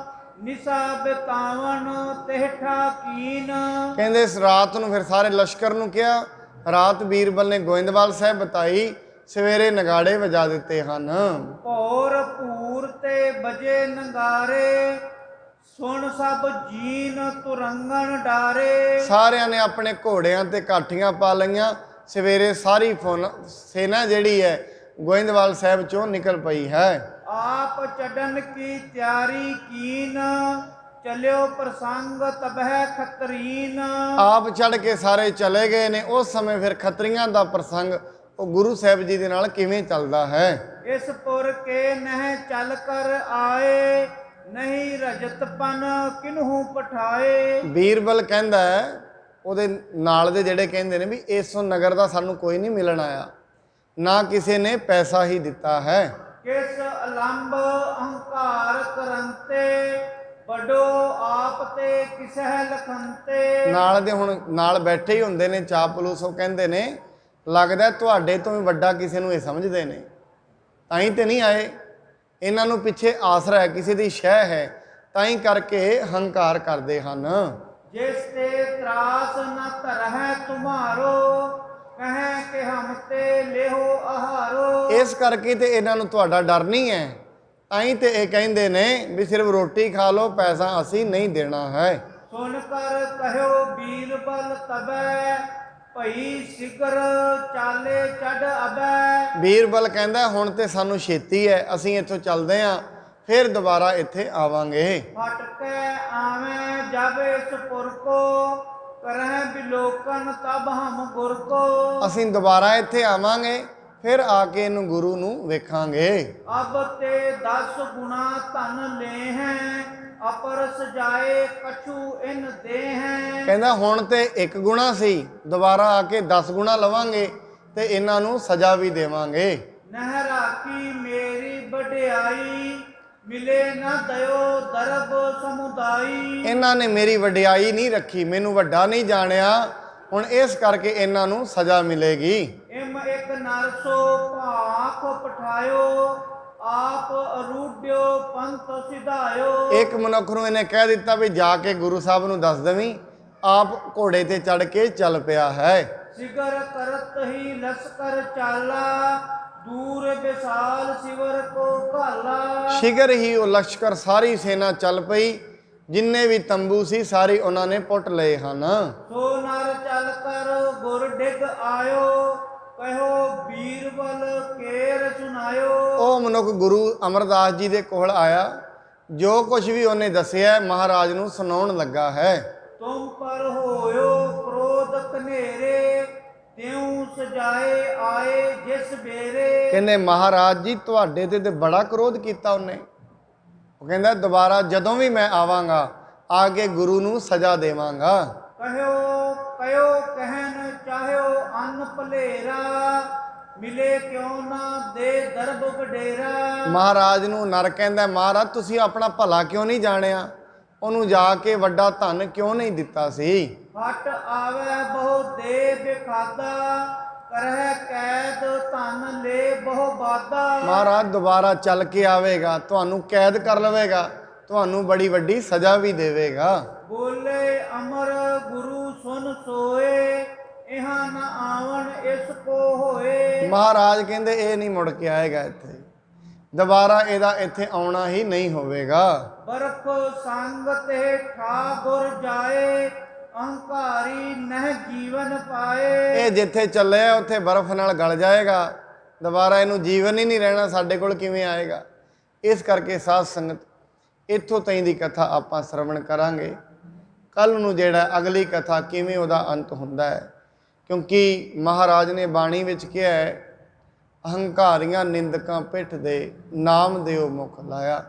ਨਿਸਾ ਬਿਤਾਵਨ tehਠਾ ਕੀਨ। ਕਹਿੰਦੇ ਇਸ ਰਾਤ ਨੂੰ ਫਿਰ ਸਾਰੇ ਲਸ਼ਕਰ ਨੂੰ ਕਿਹਾ, ਰਾਤ ਬੀਰਬਲ ਨੇ ਗੋਇੰਦਵਾਲ ਸਾਹਿਬ ਬਤਾਈ, ਸਵੇਰੇ ਨਗਾੜੇ ਵਜਾ ਦਿੱਤੇ ਹਨ। ਭੌਰ ਭੂਰ ਤੇ ਬਜੇ ਨਗਾਰੇ ਸੁਣ ਸਭ ਜੀਨ ਤੁਰੰਗਣ ਡਾਰੇ। ਸਾਰਿਆਂ ਨੇ ਆਪਣੇ ਘੋੜਿਆਂ ਤੇ ਕਾਠੀਆਂ ਪਾ ਲਈਆਂ, ਸਵੇਰੇ ਸਾਰੀ ਸੈਨਾ ਜਿਹੜੀ ਹੈ ਗੋਇੰਦਵਾਲ ਸਾਹਿਬ ਚੋਂ ਨਿਕਲ ਪਈ ਹੈ। ਆਪ ਚੜਨ ਕੀ ਤਿਆਰੀ ਕੀਨ ਚਲਿਓ ਪ੍ਰਸੰਗ ਤਬਹਿ ਖਤਰੀਨ। ਆਪ ਚੜ ਕੇ ਸਾਰੇ ਚਲੇ ਗਏ ਨੇ। ਉਸ ਸਮੇਂ ਫਿਰ ਖੱਤਰੀਆਂ ਦਾ ਪ੍ਰਸੰਗ ਉਹ ਗੁਰੂ ਸਾਹਿਬ ਜੀ ਦੇ ਨਾਲ ਕਿਵੇਂ ਚੱਲਦਾ ਹੈ। ਇਸ ਪੁਰ ਕੇ ਨਹਿ ਚੱਲ ਕਰ ਆਏ ਨਹੀਂ ਰਜਤਪਨ ਕਿਨਹੂ ਪਠਾਏ। ਬੀਰਬਲ ਕਹਿੰਦਾ ਹੈ, ਉਹਦੇ ਨਾਲ ਦੇ ਜਿਹੜੇ ਕਹਿੰਦੇ ਨੇ ਵੀ ਇਸ ਨਗਰ ਦਾ ਸਾਨੂੰ ਕੋਈ ਨਹੀਂ ਮਿਲਣ ਆਇਆ, ਨਾ ਕਿਸੇ ਨੇ ਪੈਸਾ ਹੀ ਦਿੱਤਾ ਹੈ। ਕਿਸ ਅਲੰਬ ਅਹੰਕਾਰ ਕਰੰਤੇ ਵੱਡੋ ਆਪ ਤੇ ਕਿਸਹਿ ਲਖੰਤੇ। ਨਾਲ ਦੇ ਹੁਣ ਨਾਲ ਬੈਠੇ ਹੀ ਹੁੰਦੇ ਨੇ ਚਾਪਲੂਸ, ਉਹ ਕਹਿੰਦੇ ਨੇ ਲੱਗਦਾ ਤੁਹਾਡੇ ਤੋਂ ਵੀ ਵੱਡਾ ਕਿਸੇ ਨੂੰ ਇਹ ਸਮਝਦੇ ਨੇ, ਤਾਂ ਹੀ ਤੇ ਨਹੀਂ ਆਏ, ਇਹਨਾਂ ਨੂੰ ਪਿੱਛੇ ਆਸਰਾ ਹੈ, ਕਿਸੇ ਦੀ ਸ਼ਹਿ ਹੈ, ਤਾਂ ਹੀ ਕਰਕੇ ਹੰਕਾਰ ਕਰਦੇ ਹਨ। ਜਿਸ ਤੇ ਤਰਾਸ ਨ ਧਰਹਿ ਤੁਮਾਰੋ ਕਹੈ ਕਿ ਹਮ ਤੇ ਲਿਹੋ ਆਹਾਰੋ। ਇਸ ਕਰਕੇ ਤੇ ਇਹਨਾਂ ਨੂੰ ਤੁਹਾਡਾ ਡਰ ਨਹੀਂ ਹੈ, ਤਾਂ ਹੀ ਤੇ ਇਹ ਕਹਿੰਦੇ ਨੇ ਵੀ ਸਿਰਫ ਰੋਟੀ ਖਾ ਲਓ, ਪੈਸਾ ਅਸੀਂ ਨਹੀਂ ਦੇਣਾ ਹੈ। ਸੁਣ ਕਰ ਕਹਿਓ ਬੀਰਬਲ ਤਬੈ ਭਈ ਸਿਗਰ ਚਾਲੇ ਚੜ ਅਬੈ। ਬੀਰਬਲ ਕਹਿੰਦਾ ਹੁਣ ਤੇ ਸਾਨੂੰ ਛੇਤੀ ਹੈ, ਅਸੀਂ ਇੱਥੋਂ ਚੱਲਦੇ ਹਾਂ, ਫਿਰ ਦੁਬਾਰਾ ਇੱਥੇ ਆਵਾਂਗੇ। ਹਟ ਕੇ ਆਵੇਂ ਜਬ ਇਸ ਪੁਰ ਕੋ ਕਰਹਿ ਬਿਲੋਕਨ ਤਬ ਹਮ ਗੁਰ ਕੋ। ਅਸੀਂ ਦੁਬਾਰਾ ਇੱਥੇ ਆਵਾਂਗੇ, ਫਿਰ ਆ ਕੇ ਇਹਨੂੰ ਗੁਰੂ ਨੂੰ ਵੇਖਾਂਗੇ। ਅਬ ਤੇ 10 ਗੁਣਾ ਧਨ ਲੈ ਹੈ ਅਪਰ ਸਜਾਏ ਕਛੂ ਇਨ ਦੇ ਹੈ। ਕਹਿੰਦਾ ਹੁਣ ਤੇ 1 ਗੁਣਾ ਸੀ, ਦੁਬਾਰਾ ਆ ਕੇ 10 ਗੁਣਾ ਲਵਾਂਗੇ ਤੇ ਇਹਨਾਂ ਨੂੰ ਸਜ਼ਾ ਵੀ ਦੇਵਾਂਗੇ। ਨਹਿ ਰਾਖੀ ਮੇਰੀ ਵਡਿਆਈ ਮਿਲੇ ਨਾ ਦਇਓ ਦਰਬ ਸਮੁਦਾਈ। ਇਹਨਾਂ ਨੇ ਮੇਰੀ ਵਡਿਆਈ ਨਹੀਂ ਰੱਖੀ, ਮੈਨੂੰ ਵੱਡਾ ਨਹੀਂ ਜਾਣਿਆ, ਹੁਣ ਇਸ ਕਰਕੇ ਇਹਨਾਂ ਨੂੰ ਸਜ਼ਾ ਮਿਲੇਗੀ। ਇਮ ਇੱਕ ਨਰਸੋ ਭਾਖ ਪਠਾਇਓ ਆਪ ਅਰੂਢਿਓ ਪੰਥ ਸਿਧਾਇਓ। ਇੱਕ ਮਨੁੱਖ ਨੂੰ ਇਹਨੇ ਕਹਿ ਦਿੱਤਾ ਵੀ ਜਾ ਕੇ ਗੁਰੂ ਸਾਹਿਬ ਨੂੰ ਦੱਸ ਦੇਵੀਂ, ਆਪ ਘੋੜੇ ਤੇ ਚੜ ਕੇ ਚੱਲ ਪਿਆ ਹੈ। ਸਿਗਰ ਕਰਤ ਹੀ ਲਸਕਰ ਚਾਲਾ ਦੂਰ ਵਿਸਾਲ ਸਿਵਰ ਕੋ ਘਾਲਾ। ਸ਼ਿਗਰ ਹੀ ਉਹ ਲਸ਼ਕਰ ਸਾਰੀ ਸੈਨਾ ਚੱਲ ਪਈ, ਜਿੰਨੇ ਵੀ ਤੰਬੂ ਸੀ ਸਾਰੇ ਉਹਨਾਂ ਨੇ ਪੁੱਟ ਲਏ ਹਨ। ਸੋ ਨਰ ਚੱਲ ਕਰ ਗੁਰ ਡਿਗ ਆਇਓ ਕਹਿਓ ਬੀਰਬਲ ਕੇਰ ਸੁਨਾਇਓ। ਉਹ ਮਨੁੱਖ ਗੁਰੂ ਅਮਰਦਾਸ ਜੀ ਦੇ ਕੋਲ ਆਇਆ, ਜੋ ਕੁਝ ਵੀ ਉਹਨੇ ਦੱਸਿਆ ਮਹਾਰਾਜ ਨੂੰ ਸੁਣਾਉਣ ਲੱਗਾ ਹੈ। ਤੁਮ ਪਰ ਹੋਇਓ ਕ੍ਰੋਧ ਕਨੇਰੇ ਤਿਉ ਸਜਾਏ ਆਏ ਜਿਸ ਬੇਰੇ। ਕਹਿੰਦੇ ਮਹਾਰਾਜ ਜੀ ਤੁਹਾਡੇ ਤੇ ਬੜਾ ਕ੍ਰੋਧ ਕੀਤਾ ਉਹਨੇ। ਉਹ ਕਹਿੰਦਾ ਦੁਬਾਰਾ ਜਦੋਂ ਵੀ ਮੈਂ ਆਵਾਂਗਾ ਆ ਕੇ ਗੁਰੂ ਨੂੰ ਸਜ਼ਾ ਦੇਵਾਂਗਾ। ਕਹਿਓ ਕਹਿਨ ਚਾਹਿਓ ਅੰਨ ਭਲੇਰਾ ਮਿਲੇ ਕਿਉਂ ਨਾ ਦੇ ਦਰਬ ਵਡੇਰਾ। ਮਹਾਰਾਜ ਨੂੰ ਨਰ ਕਹਿੰਦਾ ਮਹਾਰਾਜ ਤੁਸੀਂ ਆਪਣਾ ਭਲਾ ਕਿਉਂ ਨਹੀਂ ਜਾਣਿਆ, ਉਹਨੂੰ ਜਾ ਕੇ ਵੱਡਾ ਧਨ ਕਿਉਂ ਨਹੀਂ ਦਿੱਤਾ ਸੀ। ਹਟ ਆਵੇ ਬਹੁ ਦੇ ਬਿਖਾਦਾ ਕਰਹਿ ਕੈਦ ਧਨ ਲੈ ਬਹੁ ਬਾਦਾ। ਮਹਾਰਾਜ ਦੁਬਾਰਾ ਚੱਲ ਕੇ ਆਵੇਗਾ, ਤੁਹਾਨੂੰ ਕੈਦ ਕਰ ਲਵੇਗਾ, ਤੁਹਾਨੂੰ ਬੜੀ ਵੱਡੀ ਸਜ਼ਾ ਵੀ ਦੇਵੇਗਾ। ਬੋਲੇ ਅਮਰ ਗੁਰੂ ਸੁਨ ਸੋਏ, ਇਹਾਂ ਨ ਆਵਣ ਇਸ ਕੋ ਹੋਏ। ਮਹਾਰਾਜ ਕਹਿੰਦੇ ਇਹ ਨਹੀਂ ਮੁੜ ਕੇ ਆਏਗਾ, ਇੱਥੇ ਦੁਬਾਰਾ ਇਹਦਾ ਇੱਥੇ ਆਉਣਾ ਹੀ ਨਹੀਂ ਹੋਵੇਗਾ। ਬਰਫ ਸੰਗ ਤੇ ਠਾਗੁਰ ਜਾਏ, ਅਹੰਕਾਰੀ ਨਹਿ ਜੀਵਨ ਪਾਏ। ਇਹ ਜਿੱਥੇ ਚੱਲਿਆ ਉੱਥੇ ਬਰਫ਼ ਨਾਲ ਗਲ ਜਾਏਗਾ, ਦੁਬਾਰਾ ਇਹਨੂੰ ਜੀਵਨ ਹੀ ਨਹੀਂ ਰਹਿਣਾ, ਸਾਡੇ ਕੋਲ ਕਿਵੇਂ ਆਏਗਾ। ਇਸ ਕਰਕੇ ਸਾਧ ਸੰਗਤ ਇੱਥੋਂ ਤਾਈਂ ਦੀ ਕਥਾ ਆਪਾਂ ਸਰਵਣ ਕਰਾਂਗੇ। ਕੱਲ ਨੂੰ ਜਿਹੜਾ ਅਗਲੀ ਕਥਾ ਕਿਵੇਂ ਉਹਦਾ ਅੰਤ ਹੁੰਦਾ ਹੈ, ਕਿਉਂਕਿ ਮਹਾਰਾਜ ਨੇ ਬਾਣੀ ਵਿੱਚ ਕਿਹਾ ਹੈ, ਅਹੰਕਾਰੀਆਂ ਨਿੰਦਕਾਂ ਪਿੱਠ ਦੇ ਨਾਮ ਦਿਓ ਮੁਖ ਲਾਇਆ।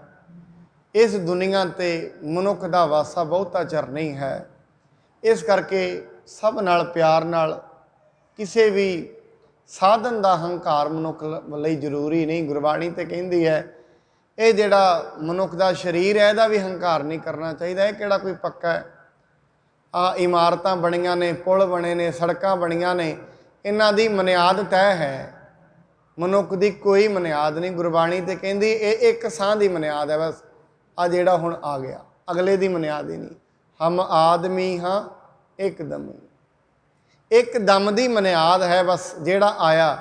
ਇਸ ਦੁਨੀਆ ਤੇ ਮਨੁੱਖ ਦਾ ਵਾਸਾ ਬਹੁਤਾ ਚਿਰ ਨਹੀਂ ਹੈ। ਇਸ ਕਰਕੇ ਸਭ ਨਾਲ ਪਿਆਰ ਨਾਲ, ਕਿਸੇ ਵੀ ਸਾਧਨ ਦਾ ਹੰਕਾਰ ਮਨੁੱਖ ਲਈ ਜ਼ਰੂਰੀ ਨਹੀਂ। ਗੁਰਬਾਣੀ ਤੇ ਕਹਿੰਦੀ ਹੈ ਇਹ ਜਿਹੜਾ ਮਨੁੱਖ ਦਾ ਸਰੀਰ ਹੈ ਇਹਦਾ ਵੀ ਹੰਕਾਰ ਨਹੀਂ ਕਰਨਾ ਚਾਹੀਦਾ। ਇਹ ਕਿਹੜਾ ਕੋਈ ਪੱਕਾ ਹੈ। ਆ ਇਮਾਰਤਾਂ ਬਣੀਆਂ ਨੇ, ਪੁਲ ਬਣੇ ਨੇ, ਸੜਕਾਂ ਬਣੀਆਂ ਨੇ, ਇਹਨਾਂ ਦੀ ਮਨਿਆਦ ਤੈਅ ਹੈ, ਮਨੁੱਖ ਦੀ ਕੋਈ ਮਨਿਆਦ ਨਹੀਂ। ਗੁਰਬਾਣੀ ਤੇ ਕਹਿੰਦੀ ਇਹ ਇੱਕ ਸਾਹ ਦੀ ਮਨਿਆਦ ਹੈ ਬਸ। ਆ ਜਿਹੜਾ ਹੁਣ ਆ ਗਿਆ ਅਗਲੇ ਦੀ ਮਨਿਆਦ ਹੀ ਨਹੀਂ। ਹਮ ਆਦਮੀ ਹਾਂ ਇੱਕਦਮ, ਇੱਕ ਦਮ ਦੀ ਮਨਿਆਦ ਹੈ ਬਸ। ਜਿਹੜਾ ਆਇਆ,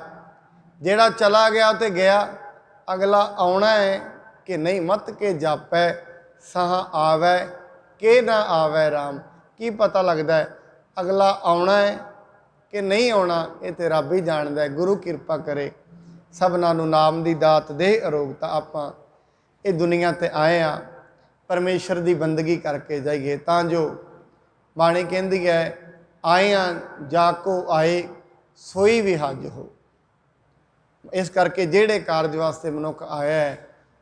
ਜਿਹੜਾ ਚਲਾ ਗਿਆ ਤੇ ਗਿਆ, ਅਗਲਾ ਆਉਣਾ ਹੈ ਕਿ ਨਹੀਂ। ਮਤ ਕੇ ਜਾਪੈ ਸਾਹ ਆਵੈ ਕਿ ਨਾ ਆਵੈ ਰਾਮ। ਕੀ ਪਤਾ ਲੱਗਦਾ ਹੈ ਅਗਲਾ ਆਉਣਾ ਹੈ ਕਿ ਨਹੀਂ ਆਉਣਾ, ਇਹ ਤੇ ਰੱਬ ਹੀ ਜਾਣਦਾ ਹੈ। ਗੁਰੂ ਕਿਰਪਾ ਕਰੇ ਸਭਨਾਂ ਨੂੰ ਨਾਮ ਦੀ ਦਾਤ ਦੇ ਅਰੋਗਤਾ। ਆਪਾਂ ਇਹ ਦੁਨੀਆ ਤੇ ਆਏ ਆ ਪਰਮੇਸ਼ਰ ਦੀ ਬੰਦਗੀ ਕਰਕੇ ਜਾਈਏ, ਤਾਂ ਜੋ ਬਾਣੀ ਕਹਿੰਦੀ ਹੈ ਆਏ ਆ ਜਾ ਕੋ ਆਏ ਸੋਈ ਵੀ ਹੱਜ ਹੋ। ਇਸ ਕਰਕੇ ਜਿਹੜੇ ਕਾਰਜ ਵਾਸਤੇ ਮਨੁੱਖ ਆਇਆ ਹੈ